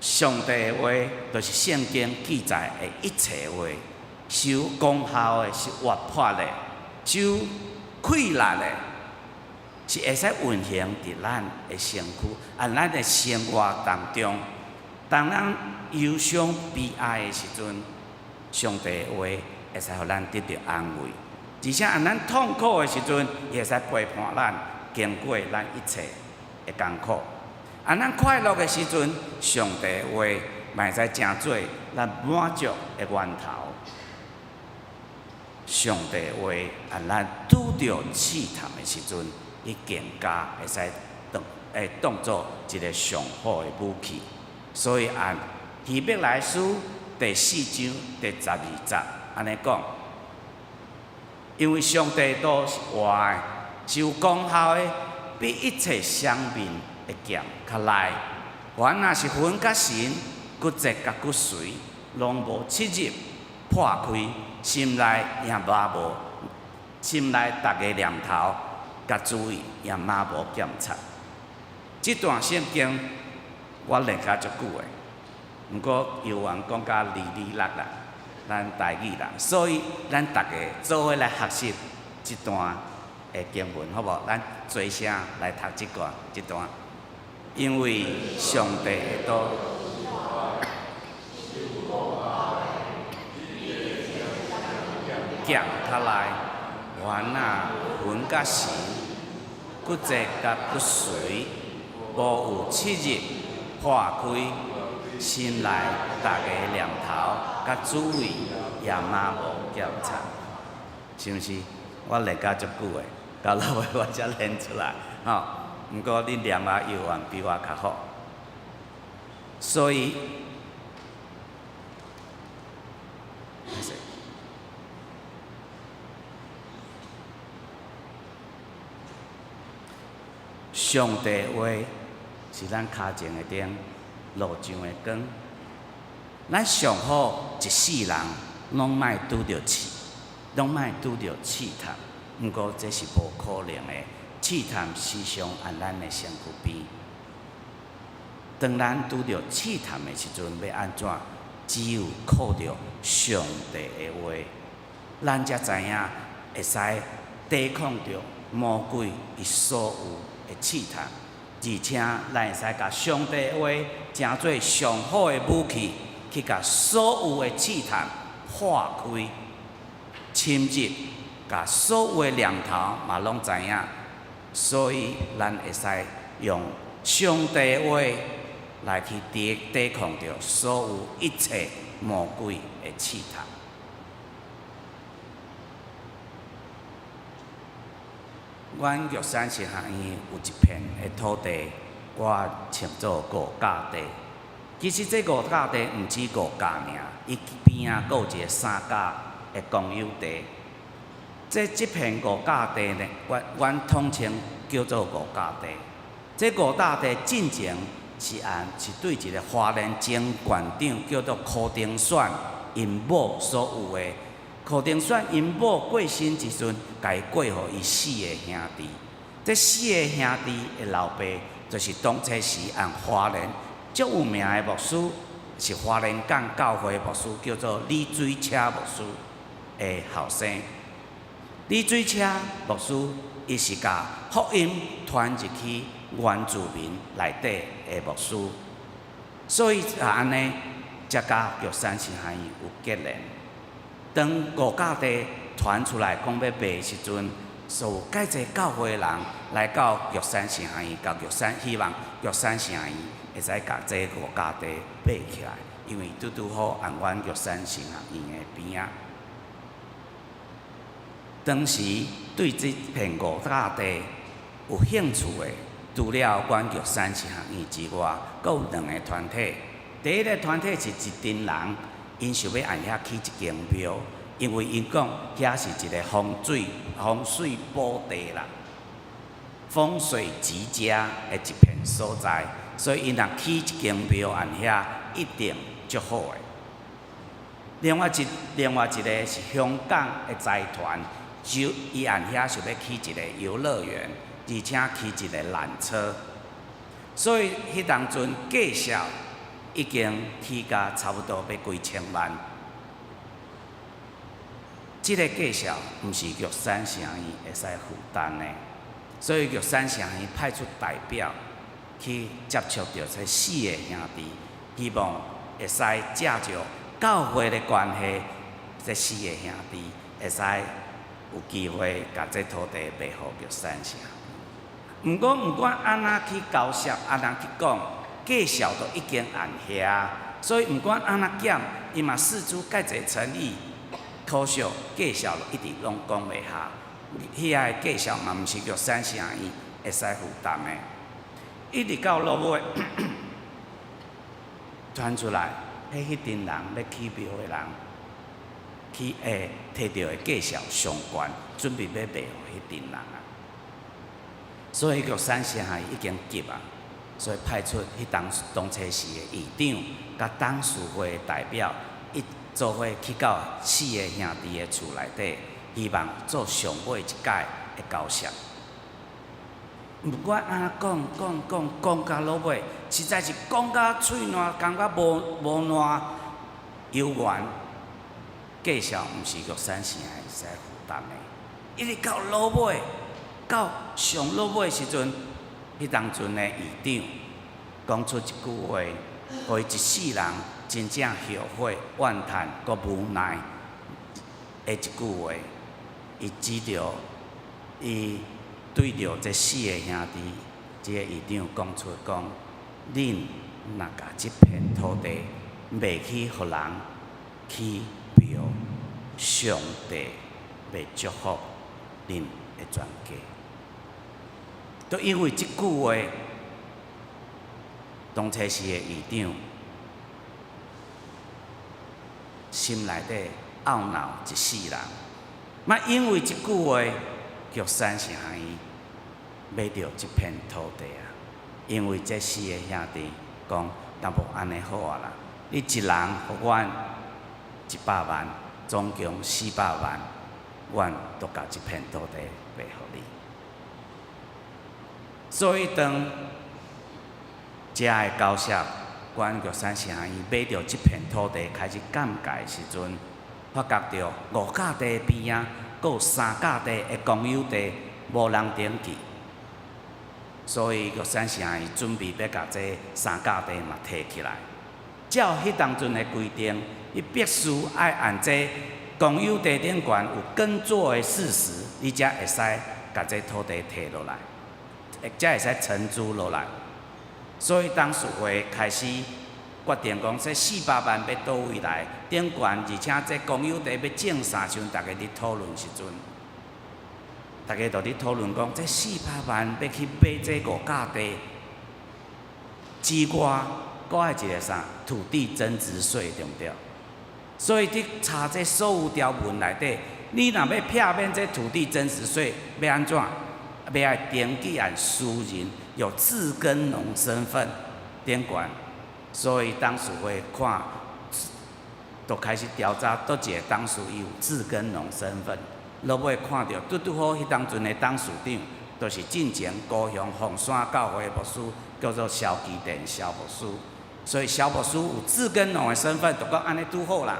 上帝的话就是圣经记载的一切话，是有功效的，是活泼的，是有气力的，是会使运行伫咱的身躯，咱的生活当中。当咱忧伤悲哀的时阵，上帝的话会使互咱得到安慰；而且咱痛苦的时阵，伊会使陪伴咱经过咱一切的艰苦。咱快乐的时阵，上帝的话嘛会使成做咱满足的源头。上帝的话，咱拄着试探的时阵，伊更加会使当作一个上好的武器。所以按希伯来书第4章第12节安尼讲，因为上帝都是活的，是有功效的，比一切生命的剑较利。凡若是魂甲神、骨节甲骨髓，拢无切入破开，心内也嘛无，心内逐个念头甲主意也嘛无检查。这段圣经我练甲足久的，毋过有人讲甲哩哩啦啦，咱台语人，所以咱大家做伙来学习这段的经文，好无？咱做声来读这段，因为上帝会多。剑较来，凡若魂甲神、骨节甲骨髓，无有切入破开，心内逐个念头甲主意也嘛无检查，是毋是？我练甲足久的，到老尾我才练出来，吼。毋过你念啊犹原比我较好，所以。上帝的话是咱脚前的灯，路上的光。咱上好一世人拢莫拄着拢莫拄着试探。毋过这是无可能的，试探时常按咱的身躯边。当咱拄着试探的时阵，要安怎？只有靠着上帝的话，咱才知影会使抵抗着魔鬼伊所有的试探，而且咱会使甲上帝的话成做上好的武器，去甲所有的试探破开、侵入，甲所有的念头嘛拢知影。所以咱会使用上帝的话来去抵抗着所有一切魔鬼的试探。阮玉山神学院有一片的土地，我称作五架地。其实这五架地毋止五架尔，伊边仔佫有一个3架的公有地。这片五架地呢，阮统称叫做五架地。这五架地进前是对一个花莲前县长叫做柯丁选因某所有的。柯丁选因某过身之阵，家过互伊4个兄弟。这4个兄弟的老爸，就是当初时按花莲足有名的牧师，是花莲港教会牧师，叫做李水车牧师的后生。李水车牧师，伊是甲福音传入去原住民内底的牧师，所以安尼，才甲玉山神学院有结连。当五架地传出来讲要卖的时阵，所有介济教会的人来到玉山神学院，希望玉山神学院会使甲这五架地买起来，因为拄好按阮玉山神学院的边仔。当时对这片五架地有兴趣的，除了阮玉山神学院之外，阁有2个团体。第一个团体是一群人。因想要按遐起一间庙，因为因讲遐是一个风水宝地啦，风水极佳的一片所在，所以因若起一间庙按遐一定足好的。另外一个是香港的财团，伊按遐想要起一个游乐园，而且起一个缆车，所以迄当阵介绍已经起价差不多要几千万。这个计数毋是玉山城县会使负担的，所以玉山城县派出代表去接触到这4个兄弟，希望会使借着教会的关系，这4个兄弟会使有机会把这土地卖予玉山城。毋管安怎去交涉，安怎去讲，计数都已经按遐，所以毋管安怎减，伊嘛试出介侪诚意。可惜计数一直拢讲袂下，遐个计数嘛毋是玉山城县会使负担的。一直到落尾传出来，迄阵人要起庙的人，去摕到的计数上悬，准备要卖予迄阵人啊。所以玉山城县已经急啊，所以派出迄当初时的议长，甲董事会的代表。做伙去到4个兄弟的厝内底，希望做上尾一届的交涉。毋管安怎讲到落尾，实在是讲到喙烂，感觉无烂有缘。计数毋是玉山城会使负担的，一直到落尾，到上落尾时阵，迄当阵的议长讲出一句话，互伊一世人。真正后悔、怨叹、阁无奈的一句话，伊指着伊对着这4个兄弟，这个议长讲出讲：恁若甲这片土地卖去互人去庙，上帝袂祝福恁的全家。都因为这句话，当初时的议长。心内底懊恼一世人，嘛因为这句话，玉山城县买到这片土地啊。因为这4个兄弟讲，若无安尼好啊啦，你一人互阮100万，总共400万，阮都甲这片土地卖互你。所以当这个交涉。阮玉山城县买到这片土地，开始减价的时阵，发觉到5甲地边仔，阁有3甲地的公有地无人登记，所以玉山城县准备要甲这3甲地嘛摕起来。照迄当阵的规定，伊必须爱按这公有地顶悬有耕作的事实，你才会使甲这土地摕落来，才会使承租落来。所以董事会开始决定讲，这400万要倒位来顶悬，而且这公有地要种啥时阵，大家伫讨论时阵，大家就伫讨论讲，这400万要去买这5甲地，之外，搁爱一个啥土地增值税，对毋对？所以伫查这所有条文内底，你若要避免这土地增值税，要安怎？要爱登记按私人。有自耕农身份顶悬，所以董事会看，就开始调查倒一个董事伊有自耕农身份。落尾看到拄好迄当阵的董事长，就是进前高雄凤山教会的牧师，叫做萧基典萧牧师。所以萧牧师有自耕农的身份，就讲安尼拄好啦。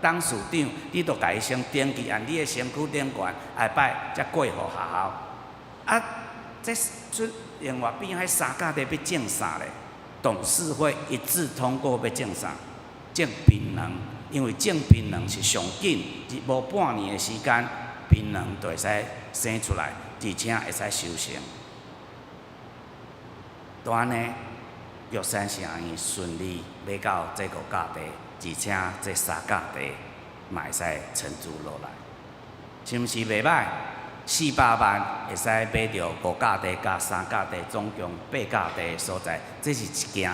董事长，你就家己先登记按你的身躯顶悬，下摆才过户学校。啊，这出。另外边迄3甲地要种啥咧？董事会一致通过要种啥？种槟榔，因为种槟榔是上紧，无半年的时间，槟榔就会使生出来，而且会使收成。就安尼，玉山城县顺利买到这5甲地，而且这3甲地嘛会使承租落来，是毋是袂歹？400万会使买到5甲地加3甲地，总共8甲地的所在，这是一件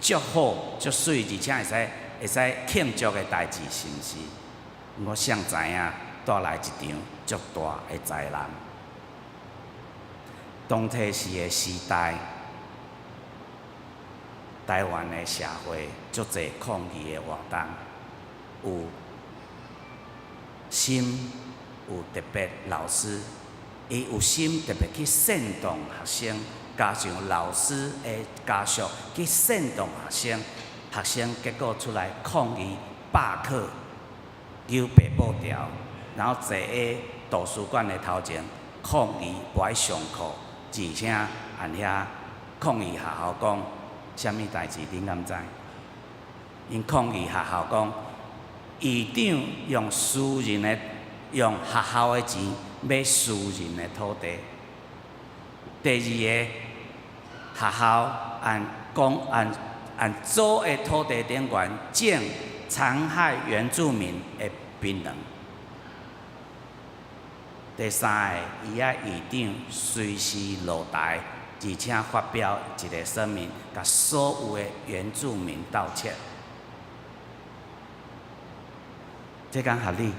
足好、足水，而且会使庆祝的代志，是毋是？我谁知影带来一场足大的灾难。当初时的时代，台湾的社会足侪抗议的活动，有心。有特别老师，伊有心特别去煽动学生，加上老师的家属去煽动学生，学生结果出来抗议罢课，求爸母调，然后坐喺图书馆的头前抗议不爱上课，而且按遐抗议学校讲，啥物代志恁敢知？因抗议学校讲，院长用私人的、用学校的钱买私人的土地。第二个，学校按租的土地顶悬建残害原住民的槟榔。第三个，伊院长随时落台，而且发表一个声明，甲所有的原住民道歉。这敢合理？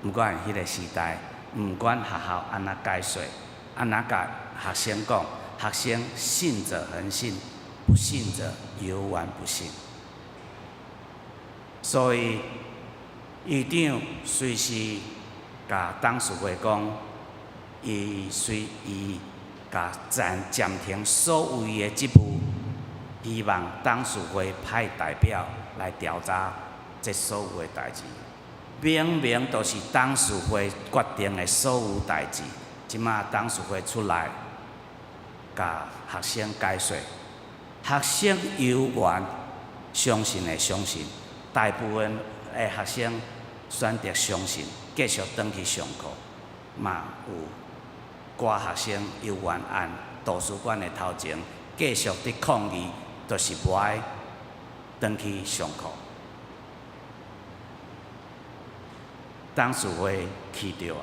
毋管迄个时代，毋管学校安怎解说，安怎甲学生讲，学生信者恒信，不信者犹原不信。所以院长随时甲董事会讲，伊甲暂停所有伊的职务，希望董事会派代表来调查这所有的代志。明明都是董事会决定的所有代志，即马董事会出来甲学生解说，学生犹原相信的相信，大部分的学生选择相信，继续转去上课，嘛有寡学生犹原按图书馆的头前继续伫抗议，就是不爱转去上课。董事会去着啊，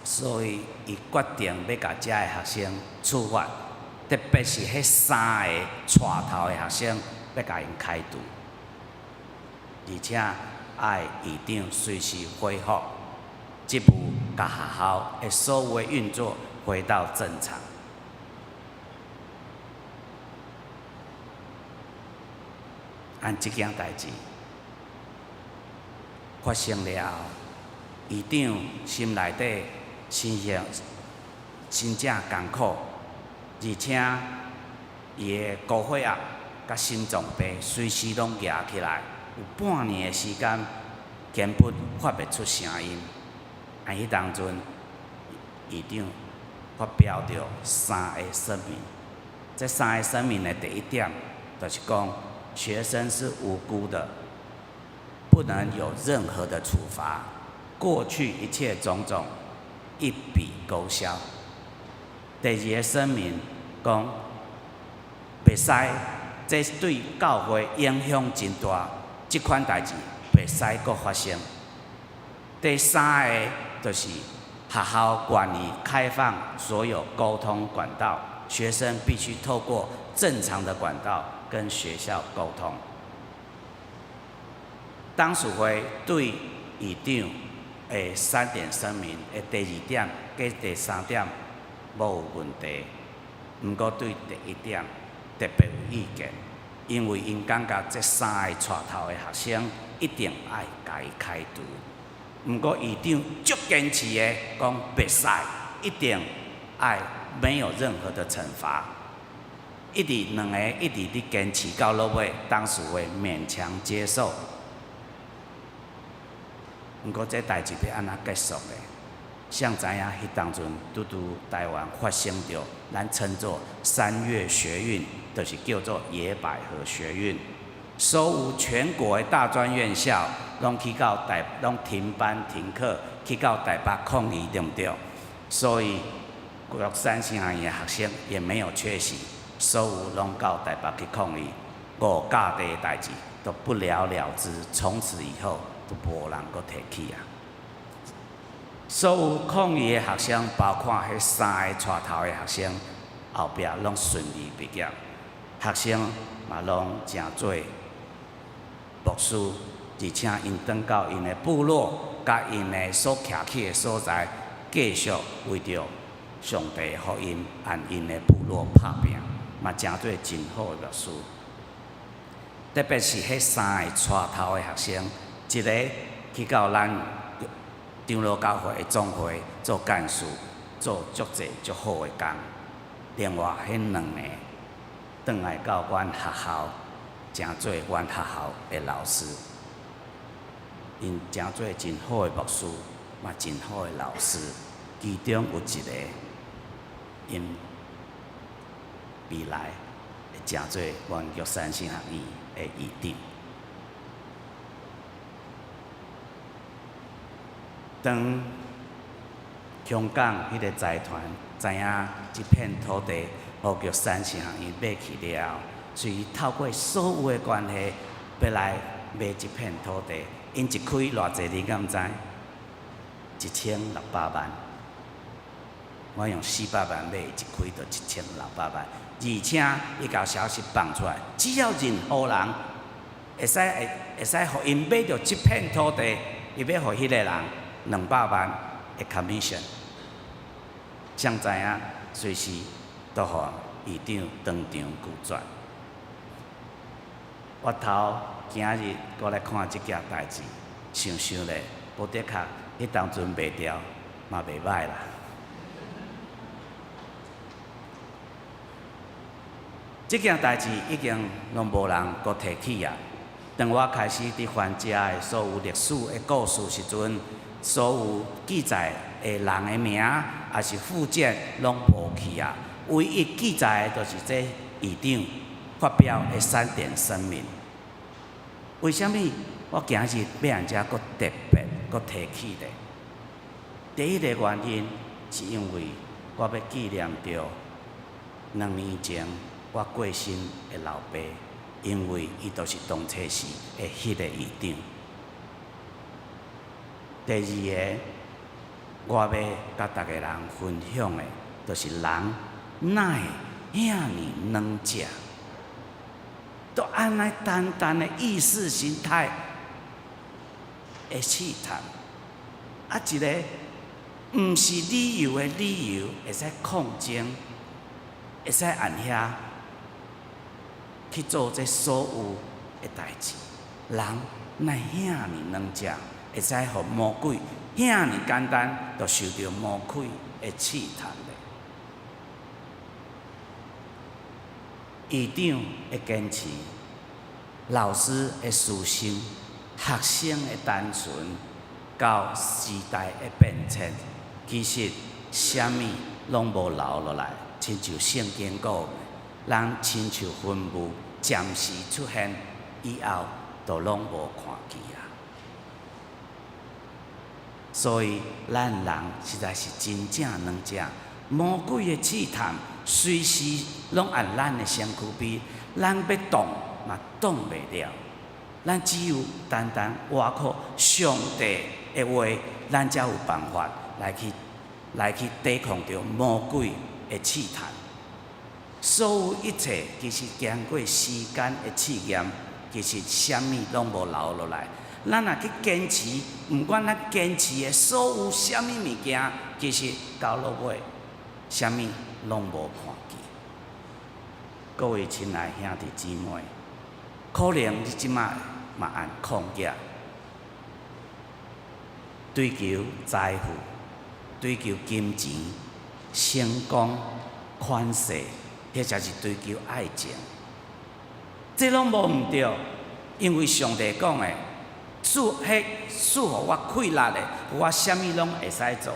所以伊决定要甲遮个学生处罚，特别是迄三个带头的学生，要甲因开除，而且爱院长随时恢复职务，甲学校的所有的运作回到正常。按即件代志发生了后，院长心内底真正艰苦，而且伊的高血压甲心脏病随时拢压起来，有半年的时间根本发袂出声音。迄当阵，院长发表着三个声明。这三个声明的第一点，就是讲学生是无辜的。不能有任何的处罚，过去一切种种一笔勾销。第二个声明讲，袂使，这对教会影响真大，这款代志袂使阁发生。第三个就是学校愿意开放所有沟通管道，学生必须透过正常的管道跟学校沟通。董事会对院长的3点声明的第2点跟第3点无有问题，毋过对第1点特别有意见，因为因感觉这3个带头的学生一定爱甲伊开除。毋过院长足坚持的讲袂使，一定爱没有任何的惩罚，一直两个一直伫坚持到落尾，董事会勉强接受。毋过这代志要安怎结束的？像知影迄当阵，拄台湾发生着咱称作3月学运，就是叫做野百合学运。所有全国的大专院校拢停班停课，去到台北抗议，对不对？所以玉山新行业的学生也没有缺席，所有拢到台北去抗议，5架地的代志都不了了之，从此以后。都无人阁提起啊！所有抗议的学生，包括迄3个带头的学生，后壁拢顺利毕业。学生嘛拢真做牧师，而且因转到因的部落，甲因的所徛起的所在，继续为着上帝的福音，按因的部落拍拼，嘛真做真好的牧师。特别是迄3个带头的学生。一个去到咱长老教会的总会做干事，做足侪足好的工。另外，迄2个转来到阮学校，诚做阮学校的老师。因诚做真好的牧师，嘛真好的老师。其中有一个，因未来会诚做阮玉山圣学院的院长。当香港迄个财团知影即片土地，互玉山圣学院买去了后，所以透过所有的关系，要来买即片土地。因一开偌济，你敢知？1600万。我用400万买，一开就1600万。而且伊甲消息放出来，只要任何人会使互因买到即片土地，伊要互迄个人200万的 commission。谁知影随时都互院长当场拒绝。我头今日过来看即件代志，想想咧，无的确，迄当阵卖掉嘛袂歹啦。即件代志已经拢无人搁提起啊。当我开始伫翻遮的所有历史的故事时阵，所有记载的人的名，也是附件拢无去啊。唯一记载的就是这院长发表的3点声明。为什么我今日要按遮搁特别搁提起咧？第一个原因是因为我要纪念着2年前我过身的老爸，因为伊就是当初时的迄个院长。第二个，我要甲大家人分享的，就是人哪会遐尼软食？都安尼单单的意识形态的试探，啊一个毋是理由的理由，会使抗争，会使按遐去做这所有的代志。人哪遐尼软食，会使互魔鬼遐尼简单，就受到魔鬼的试探咧。院长的坚持，老师的私心，学生的单纯，到时代的变迁，其实啥物拢无留落来，亲像圣经讲的，人亲像坟墓，暂时出现，以后就拢无看见啊。所以咱人实在是真正软食，魔鬼的试探，随时拢按咱的身躯边，咱要动嘛动袂了。咱只有单单倚靠上帝的话，咱才有办法来去抵抗着魔鬼的试探。所有一切其实经过时间的试验，其实啥物拢无留落来。咱若去坚持，毋管咱坚持的所有啥物物件，其实到落尾，啥物拢无看见。各位亲爱兄弟姊妹，可能你即摆嘛按抗议，追求财富，追求金钱、成功、款式，或者是追求爱情，这拢无毋对，因为上帝讲的。赐予我快乐的，我啥物拢会使做。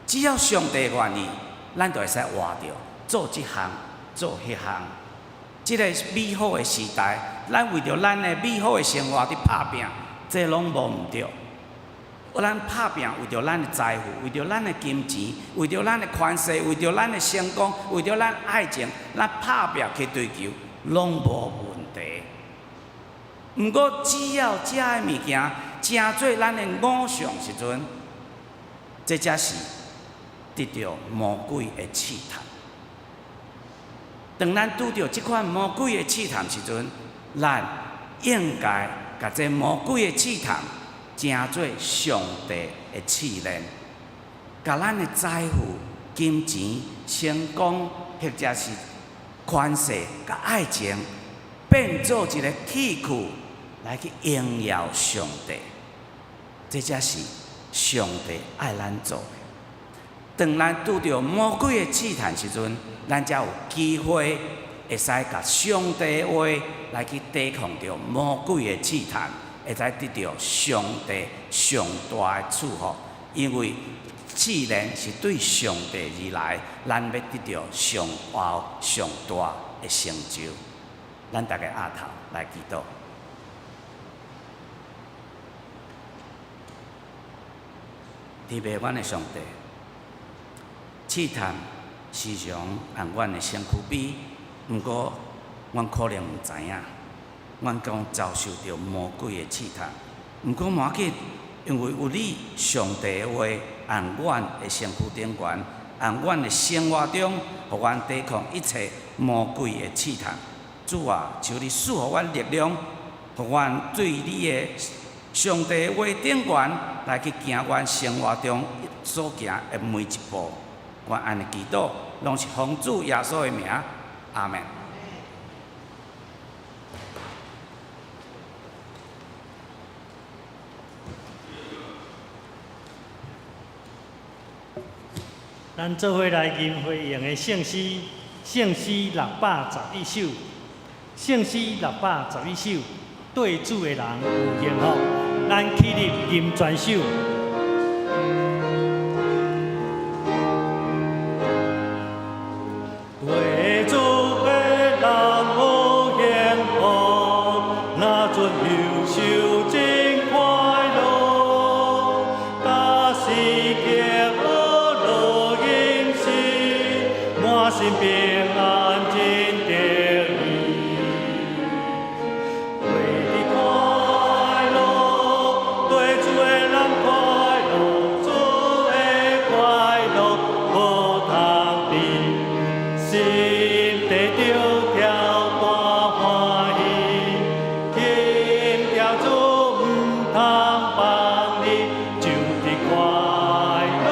只要上帝愿意，咱就会使活着，做这项，做迄项。这个美好的时代，咱为着咱的美好的生活伫拍拼，这拢无毋对。咱拍拼为着咱的财富，为着咱的金钱，为着咱的权势，为着咱的成功，为着咱爱情，咱拍拼去追求，拢无问题。毋过，只要遮个物件成做咱的偶像时阵，这才是得到魔鬼的试探。当咱拄着即款魔鬼的试探时阵，咱应该甲这魔鬼的试探成做上帝的试炼，甲咱的财富、金钱、成功，或者是权势、甲爱情，变做一个器具。来去荣耀上帝，这才是上帝爱咱做的。当咱拄着魔鬼的试探时阵，咱才有机会会使甲上帝的话来去抵抗着魔鬼的试探，会使得到上帝上大的祝福。因为既然是对上帝而来，咱要得到上厚上大的成就。咱大家压头来祈祷。天父，阮的上帝，试探时常按阮的身躯比，毋过阮可能毋知影，阮刚遭受到魔鬼的试探。毋过无要紧，因为有你上帝的话按阮的身躯顶悬，按阮的生活中，互阮抵抗一切魔鬼的试探。主啊，求你赐予阮力量，互阮对你的上帝的话顶悬来去行阮生活中所行的每一步。阮安尼祈祷，拢是奉主耶稣的名，阿门。咱做伙来吟会用的圣诗，圣诗611首，圣诗611首，对主的人有幸福。咱起立吟全首。对主的人有幸福，那阵忧愁真快乐，甲世界好乐人生，满心平安真得意。为你快乐，对主的人快乐，主的快乐无通比。心地着条大欢喜，天条主毋通放你，就地快乐，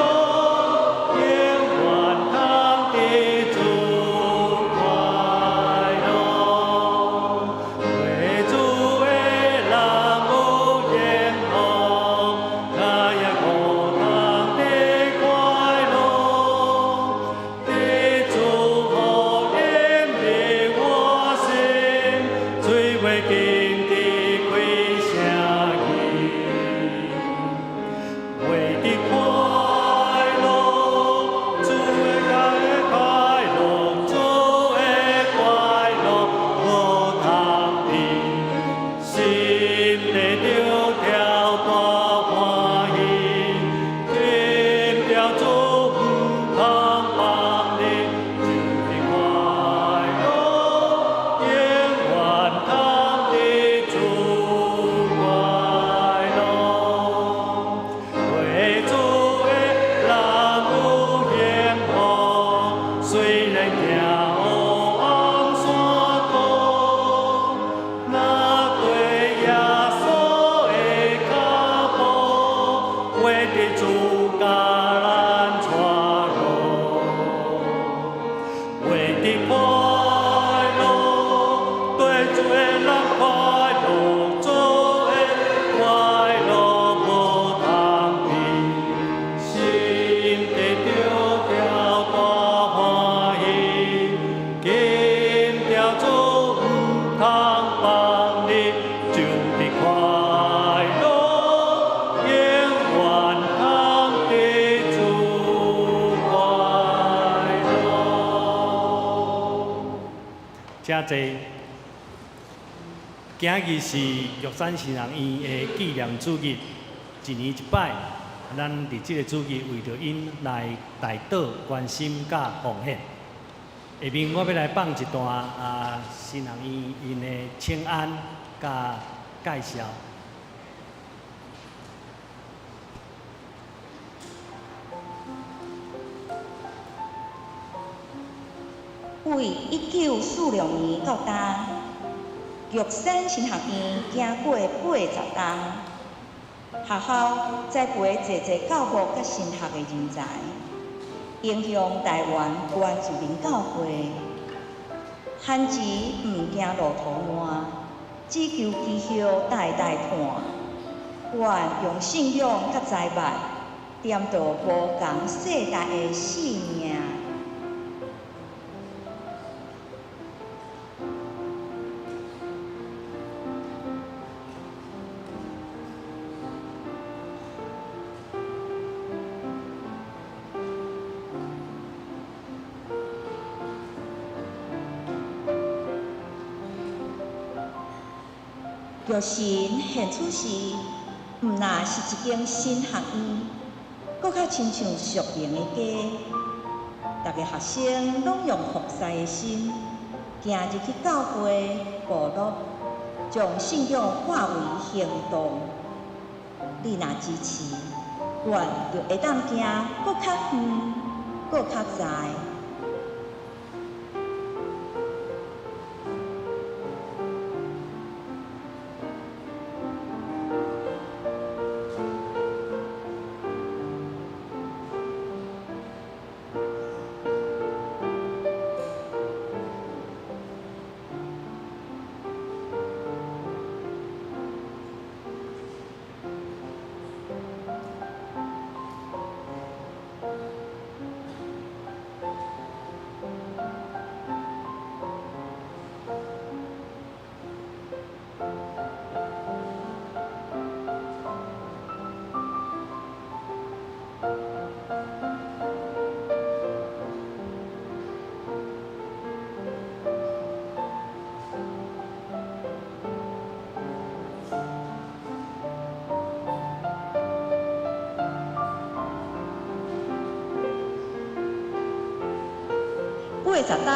永远通得主快乐。为主的人有幸福，他也可通得快乐。地主最为经地开声音，为的快乐，主的快乐，主的快乐无通比，心地着条大欢喜，天条主毋通放你，就的快乐，永远通得主快乐。为主的人有幸福，虽然行黑暗山高，那对耶稣的脚步，为着主甲咱带路。为的快乐，对主的人快乐，主的快乐无通比，心地着条大欢喜，今条主毋通放你，就的快乐，永远通得主快乐。真济。今日是玉山新人院的纪念主日，一年一摆，咱伫即个主日为着因来代祷、关心甲奉献。下面我要来放一段新人院因的请安甲介绍。为1946年到今，玉山神学院行过80冬，学校栽培济济教牧甲神学的人才，影响台湾原住民教会。汉字毋惊路途烂，只求基效代代传。愿用信仰甲财物，点导无共世代的性命。玉神现此时，毋那是一间新学院，搁较亲像熟龄的家。逐个学生拢用服侍的心，行入去教会部落，将信仰化为行动。你若支持，愿就会当行搁较远，搁较在。80冬，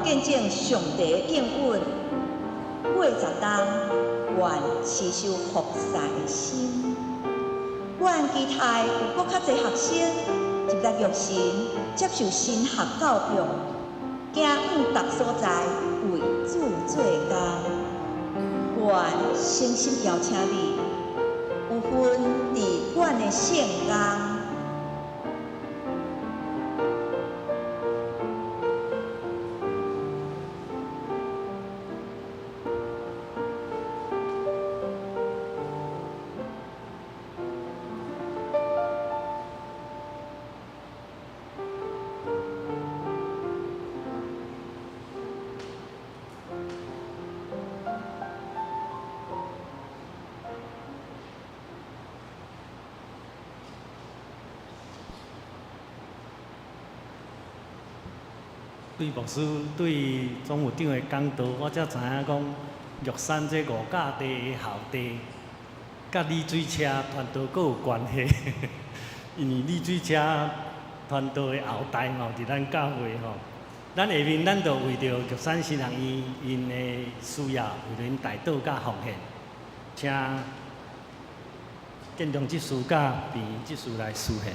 愿见证上帝的应允；80冬，愿持守服侍的心。愿期待有搁较侪学生入来玉神，接受神学教育，行往各所在为主做工。愿诚心邀请你，有份伫阮的圣工。对牧师对总务长的讲道，我才知影讲玉山这5架地的校地，甲丽水车团队阁有关系。因为丽水车团队的后代嘛，伫咱教会吼，咱下面咱就为着玉山新学院因的需要，为着因大道甲奉献，请建中执事甲辩执事来示献。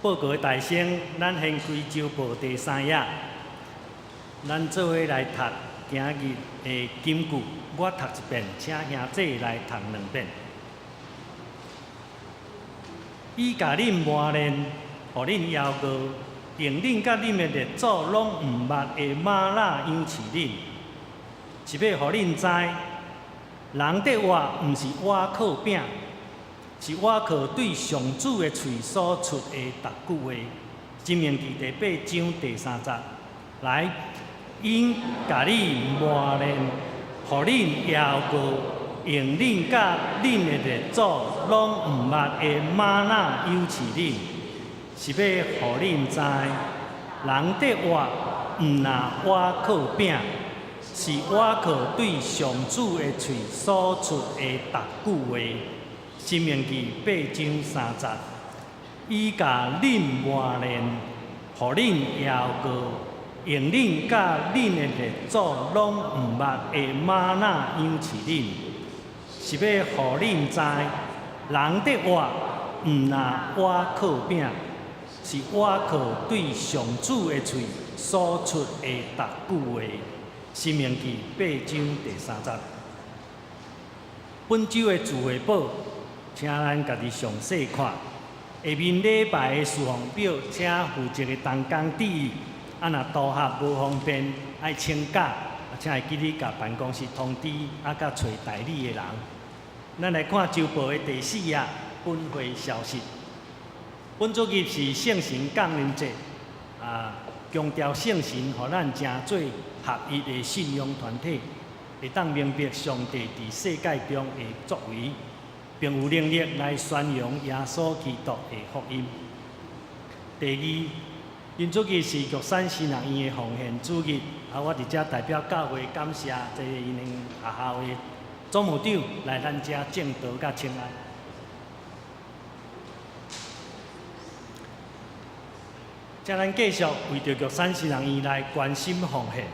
报告的大声，咱献开周报第3页，咱做伙来读今日的金句，我读一遍，请兄弟来读2遍。伊甲恁磨练，互恁要求，用恁甲恁的列祖拢毋捌的吗哪样饲恁，是要互恁知，人的话毋是倚靠饼，是倚靠对上主的喙所出的逐句话。申命记第8章第3节，来，因甲你磨练，互恁要求，用恁甲恁的列祖拢毋捌的吗哪样饲恁，是要互恁知，人的话毋若倚靠饼，是倚靠对上主的喙所出的逐句话。申命记8章3节，伊甲恁磨练，互恁要求，用恁甲恁的列祖拢毋捌的吗哪样饲恁，是要互恁知，人的话毋若倚靠饼，是倚靠对上主的喙所出的逐句话。申命记8章第3节。本周的聚会报，请咱家己详细看。下面礼拜的事项表，请负责的同工注意。若拄合无方便，爱请假，请会记得甲办公室通知，甲找代理的人。咱来看周报的第4页，本会消息。本主日是圣神降临节，强调圣神，互咱正做合一的信仰团体，会当明白上帝伫世界中的作为，并有能力来宣扬耶稣基督的福音。第二，因主日是玉山新学院的奉献主日，我伫遮代表教会感谢这因学校的总务长来咱遮正道甲请安。请咱继续为着玉山新学院来关心奉献。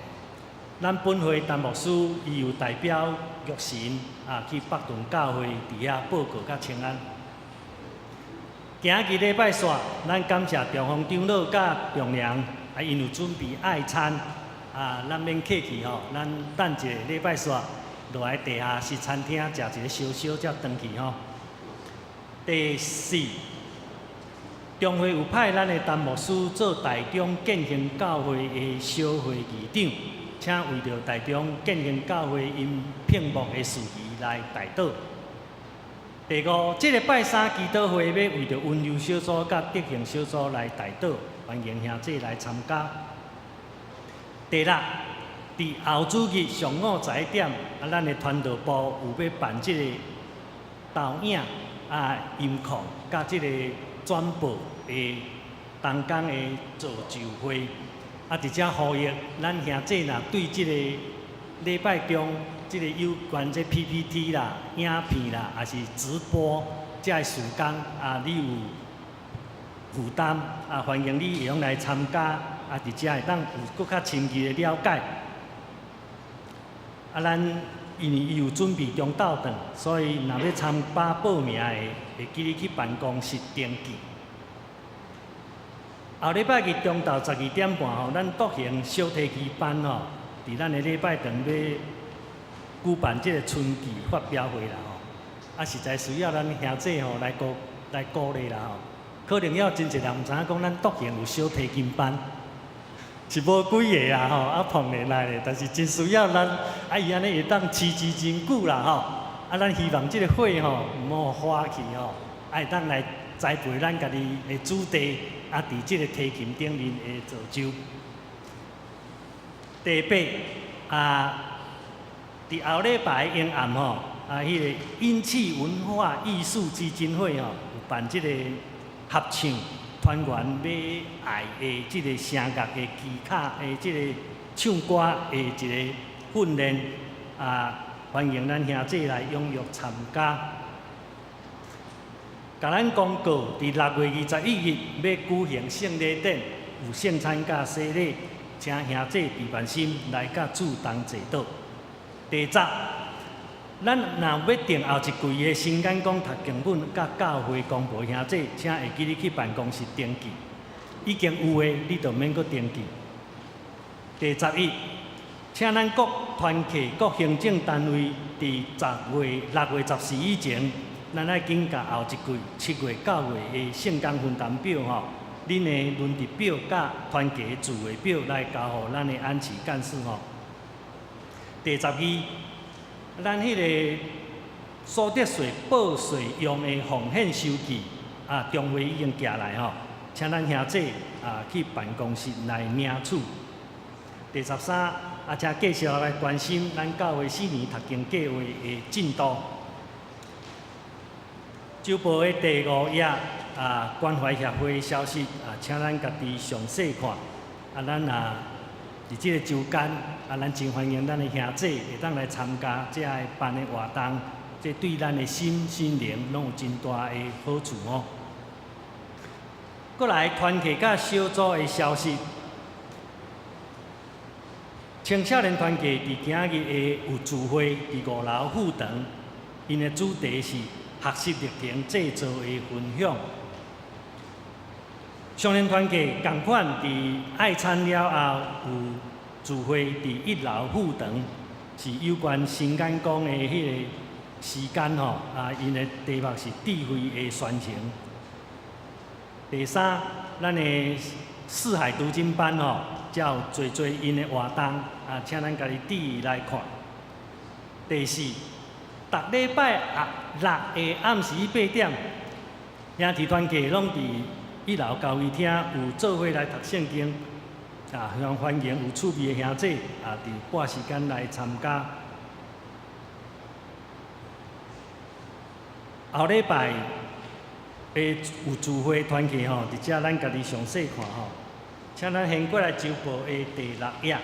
咱本会陈牧师伊有代表玉神去北屯教会伫遐报告甲请安。今日礼拜煞，咱感谢中方长老甲重娘，因有准备爱餐，咱免客气吼，咱等一个礼拜煞落来地下室餐厅食一个烧烧，才回去吼。第四，中会有派咱的陈牧师做台中建兴教会的小会议长，请为着台中建兴教会因聘牧的事宜来代祷。第五，这个拜三祈祷会要为着温柔小组甲德行小组来代祷，欢迎兄弟来参加。第六，伫后主日上午11点，咱的传道部有要办这个导影音控甲这个转播的同工的造就会，伫遮呼吁咱兄弟若对这个礼拜中。即个有关这 PPT 啦、影片啦，还是直播这个时间你有负担欢迎你会用来参加伫遮会当有更较深入的了解。咱因为伊有准备中昼顿，所以若要参加报名的，会记得去办公室登记。后礼拜日中昼12点半咱独行小提琴班伫咱的礼拜堂要举办这个春季发表会啦实在需要咱兄弟来鼓励啦可能要真侪人毋知影讲咱独行有小提琴班，是无几个啦碰咧来咧，但是真需要咱伊安尼会当持之真久啦咱希望这个会毋好花去会当来栽培咱家己的子弟伫这个提琴顶面的造就。第八伫后礼拜的阴暗迄个因气文化艺术基金会有办即个合唱团员要爱的即个声乐的技巧的即个唱歌的一个训练欢迎咱兄弟来踊跃参加。甲咱公告，伫6月21日要举行圣礼典，有圣餐甲洗礼，请兄弟备万心来甲主同坐祷。第10，咱若要订后一季的新简讲读经本甲教会公布兄弟，请会记你去办公室登记。已经有的，你就免搁登记。第11，请咱各团契、各行政单位伫6月14以前，咱爱紧甲后一季7月、9月的圣工分担表吼，恁的轮值表甲团契的聚会表来交互咱的安市干事吼。第12，咱迄个所得税报税用的奉献收据中会已经寄来吼，请咱兄弟去办公室来领取。第13，请继续来关心咱教会4年读经计划的进度。周报的第5页关怀协会的消息请咱家己详细看。咱伫即个周间咱真欢迎咱的兄弟会当来参加这个办的活动，这对咱的心灵拢有真大的好处哦。过来团契甲小组的消息，青少年团契伫今日的有聚会，伫5楼副堂，因的主题是学习历程制造的分享。少年团契同款伫爱餐了后有聚会伫1楼副堂，是有关新简讲的迄个时间吼，因的题目是智慧的传承。第3，咱的四海读经班吼，才有侪因的活动请咱家己注意来看。第4，逐礼拜6的暗时8点，兄弟团契拢伫1楼教会厅有做伙来读圣经，非常欢迎有趣味的兄弟伫半时间来参加。后礼拜有聚会团契吼，伫遮咱家己详细看吼。请咱先过来周报的第6页。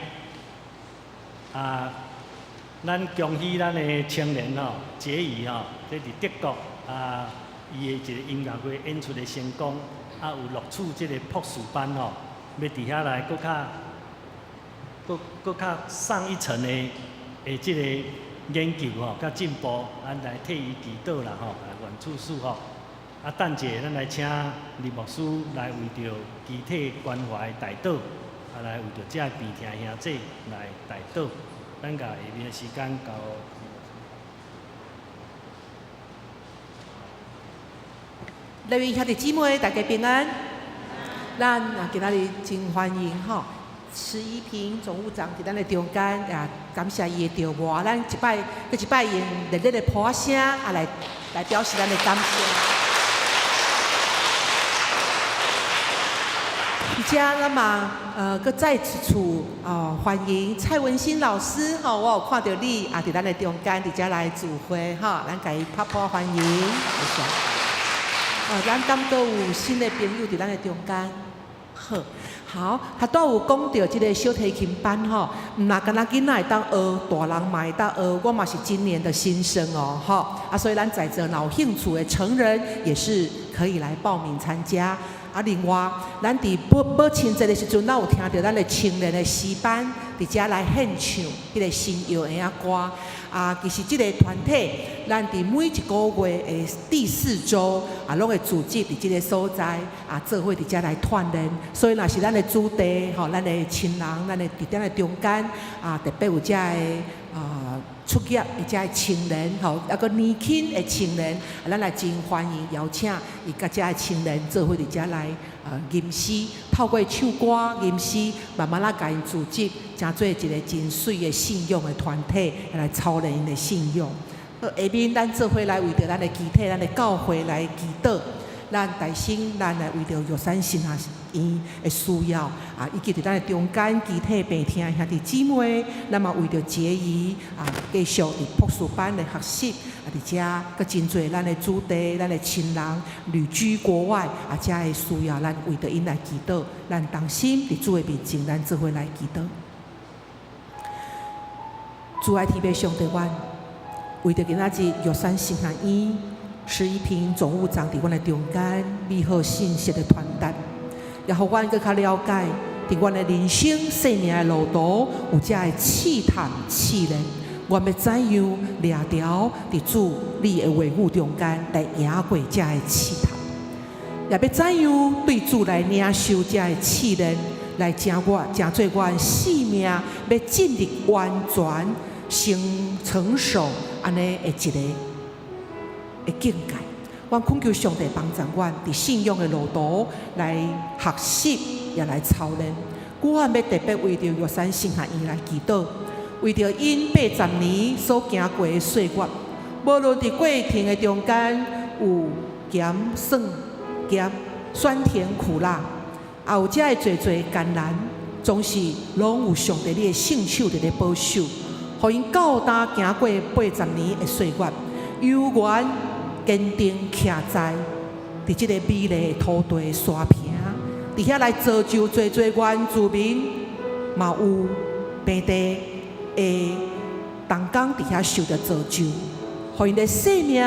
咱恭喜咱的青年吼，杰怡吼，这伫德国伊的一个音乐会演出的成功，有录取这个博士班吼，要伫遐来搁较上一层的这个研究吼，较进步，咱来替伊祈祷啦吼，愿处事吼。等者咱来请李牧师来为着集体关怀代祷，来为着这病痛兄弟来代祷。咱甲下面的时间交。来宾兄弟姊妹，大家平安。咱今仔日真欢迎吼，池一平总务长伫咱的中间，感谢伊的着我，咱一摆用热烈的鼓声来表示咱的感谢。而且咱嘛，搁再次欢迎蔡文新老师吼，我有看到你伫咱的中间，伫遮来聚会吼，咱甲伊拍拍欢迎，谢谢。咱敢搁有新的朋友伫咱的中间，好，他都有讲到即个小提琴班吼，毋若干那囡仔会当学，大人嘛会当学，我嘛是今年的新生哦，吼，所以咱在座有兴趣的成人也是可以来报名参加。另外，咱伫母亲节的时阵，咱有听到咱的青年的诗班伫遮来献唱迄个新谣的歌。其实即个团体，咱伫每一个月的第4周拢会组织伫即个所在做伙伫遮来团练。所以若是咱的主题吼，咱的青人，咱的伫咱的中间特别有遮的出业的遮的青年吼，个年轻的青年，咱来真欢迎邀请伊甲遮的青年做伙伫遮来吟诗，透过唱歌吟诗，慢慢甲因组织，成做一个真水的信仰的团体，来操练因的信仰。下面咱做伙来为着咱的集体、咱的教会来祈祷。咱大心，咱来为着玉山神学院的需要以及伫咱的中间集体病痛兄弟姊妹，咱嘛为着节仪继续伫博士班的学习伫遮搁真侪咱的子弟、咱的亲人旅居国外遮的需要，咱为着因来祈祷，咱同心伫主的面前，咱做伙来祈祷。主爱天父上帝，阮为着今仔日玉山神学院池一平总务长伫阮的中间，美好信息的传达，也互阮更较了解，伫阮的人生生命的路途有遮的试探试炼，我们要怎样掠条伫主你的话语中间来赢过这的试探，也要怎样对主来领受这的试炼，来成做我生命要进入完全成熟安尼的一个境界。我恳求上帝帮助我，伫信仰的路途来学习，也来操练。我要特别为着玉山神学院来祈祷，为着因80年所行过的岁月，无论伫过程的中间有咸酸、酸甜苦辣，也有遮的侪艰难，总是拢有上帝你的圣手伫咧保守，互因到达行过80年的岁月，悠远坚定徛在伫即个美丽的土地沙坪，伫遐来造就侪原住民，嘛有平地的同工伫遐受着造就，互因的生命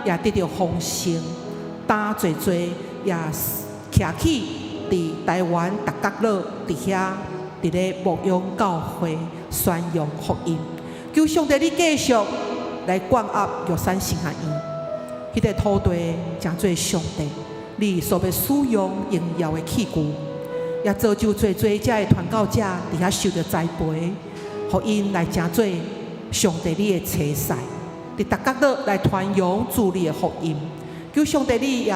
也得到丰盛，担侪也徛起伫台湾逐角落伫遐伫咧牧养教会宣扬福音，求上帝你继续来管握玉山神学院。迄个土地诚做上帝你所要使用荣耀的器具，也造就侪遮的传教者伫遐受着栽培，互因来诚做上帝你的车赛，伫逐角落来传扬主你的福音。求上帝你也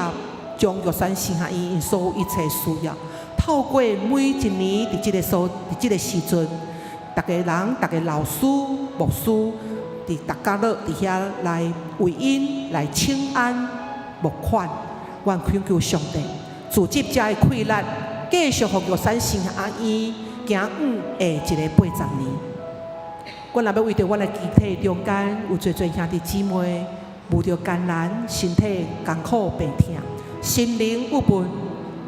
将玉山神学院因所有一切需要，透过每一年伫即个时阵，逐个人、逐个老师、牧师。伫逐角落伫遐来为因来请安募款，愿恳求上帝组织遮的困难，继续互玉山神学院行的一个80年。我若要为着我的肢体中间有侪兄弟姊妹，遇着艰难，身体艰苦病痛，心灵郁闷，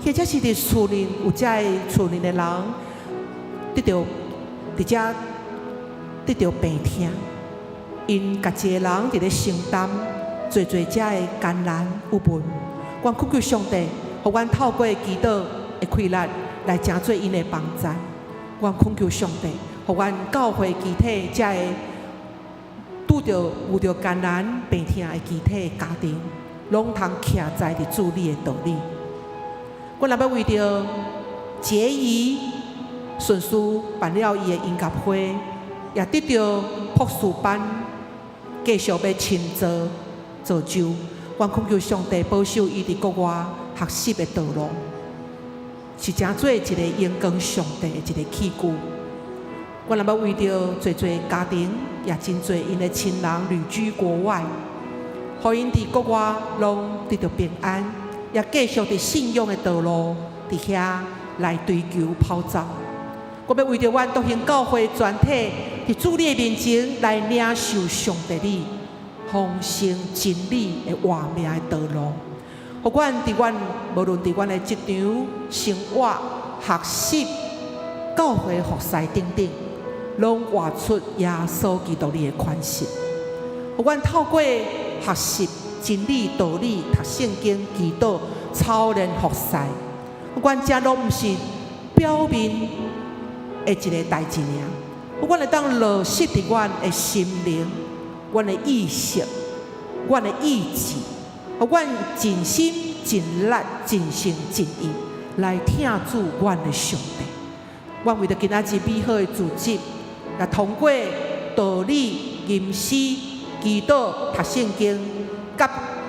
或者是伫厝内有遮的厝内的人得到伫遮得到病痛。因家己个人伫咧承担侪遮的艰难郁闷，愿恳求上帝，互阮透过祈祷的困难来成做因的帮助。愿恳求上帝，互阮教会集体遮的遇着艰难病痛的集体家庭，拢通徛在伫主你的道理。我若要为着节仪顺序办了伊的音乐会，也得到博士班。继续要亲自造就，愿恳求上帝保守伊伫国外学习的道路，是诚做一个荣光上帝的一个器具。我若要为着侪家庭，也真侪因的亲人旅居国外，互因伫国外拢得到平安，也继续伫信仰的道路伫遐来追求跑走。我要为着阮独行教会全体。伫主你的面前来领受上帝你丰盛真理的活命的道路，互阮伫阮无论伫阮的职场、生活、学习、教会服侍等等，拢活出耶稣基督你的款式。互阮透过学习真理道理、读圣经、祈祷、操练服侍，阮遮拢毋是表面的一个代志尔。阮会当落实伫阮的心灵、阮的意识、阮的意志，阮尽心尽力、尽心尽意来听主阮的上帝。阮为着今仔日美好的组织，也通过道理、吟诗、祈祷、读圣经，甲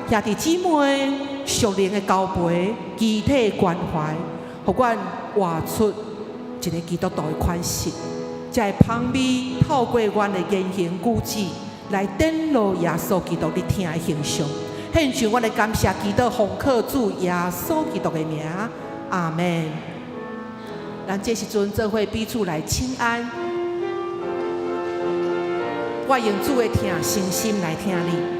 兄弟姊妹属灵的交陪、集体关怀，互阮活出一个基督徒的款式。才会芳美透过阮的言行举止来展露耶稣基督你听的形象，献上阮的感谢祈祷，奉靠主耶稣基督的名，阿门。咱这时阵做伙彼此来请安，我用主的听，诚心来听你。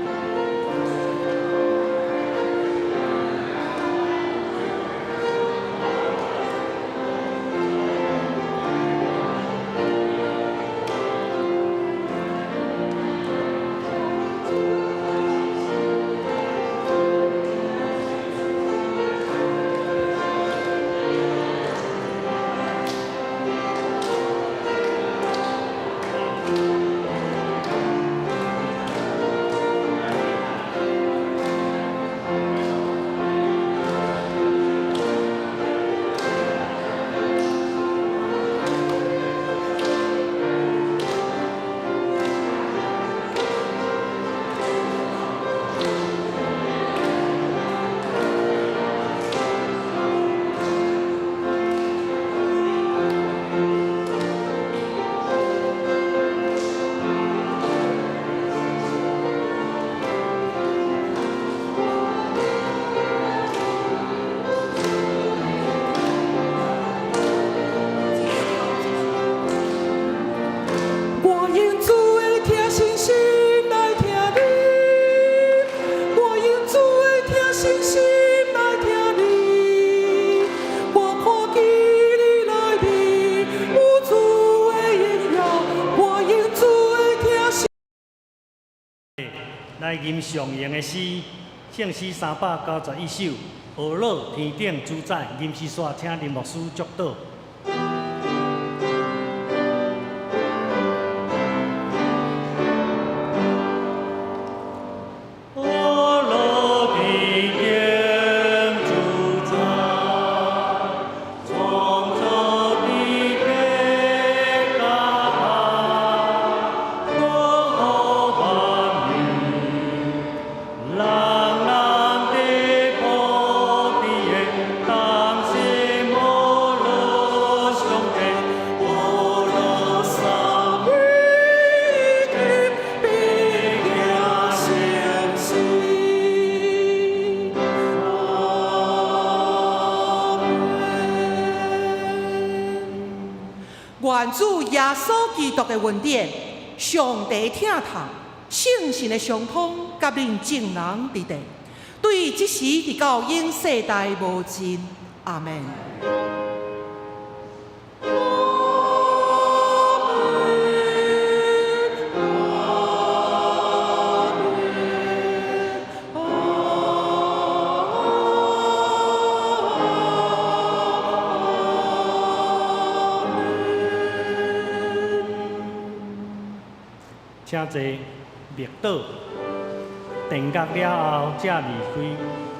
来吟上言的诗，圣诗391首，俄罗天顶主宰，吟诗煞请林牧师祝祷。愿主耶稣基督的恩典、上帝疼痛、圣神的相通，甲恁众人伫地，对即时伫到永世代无尽。阿门。请坐，默祷，定觉了后才离开。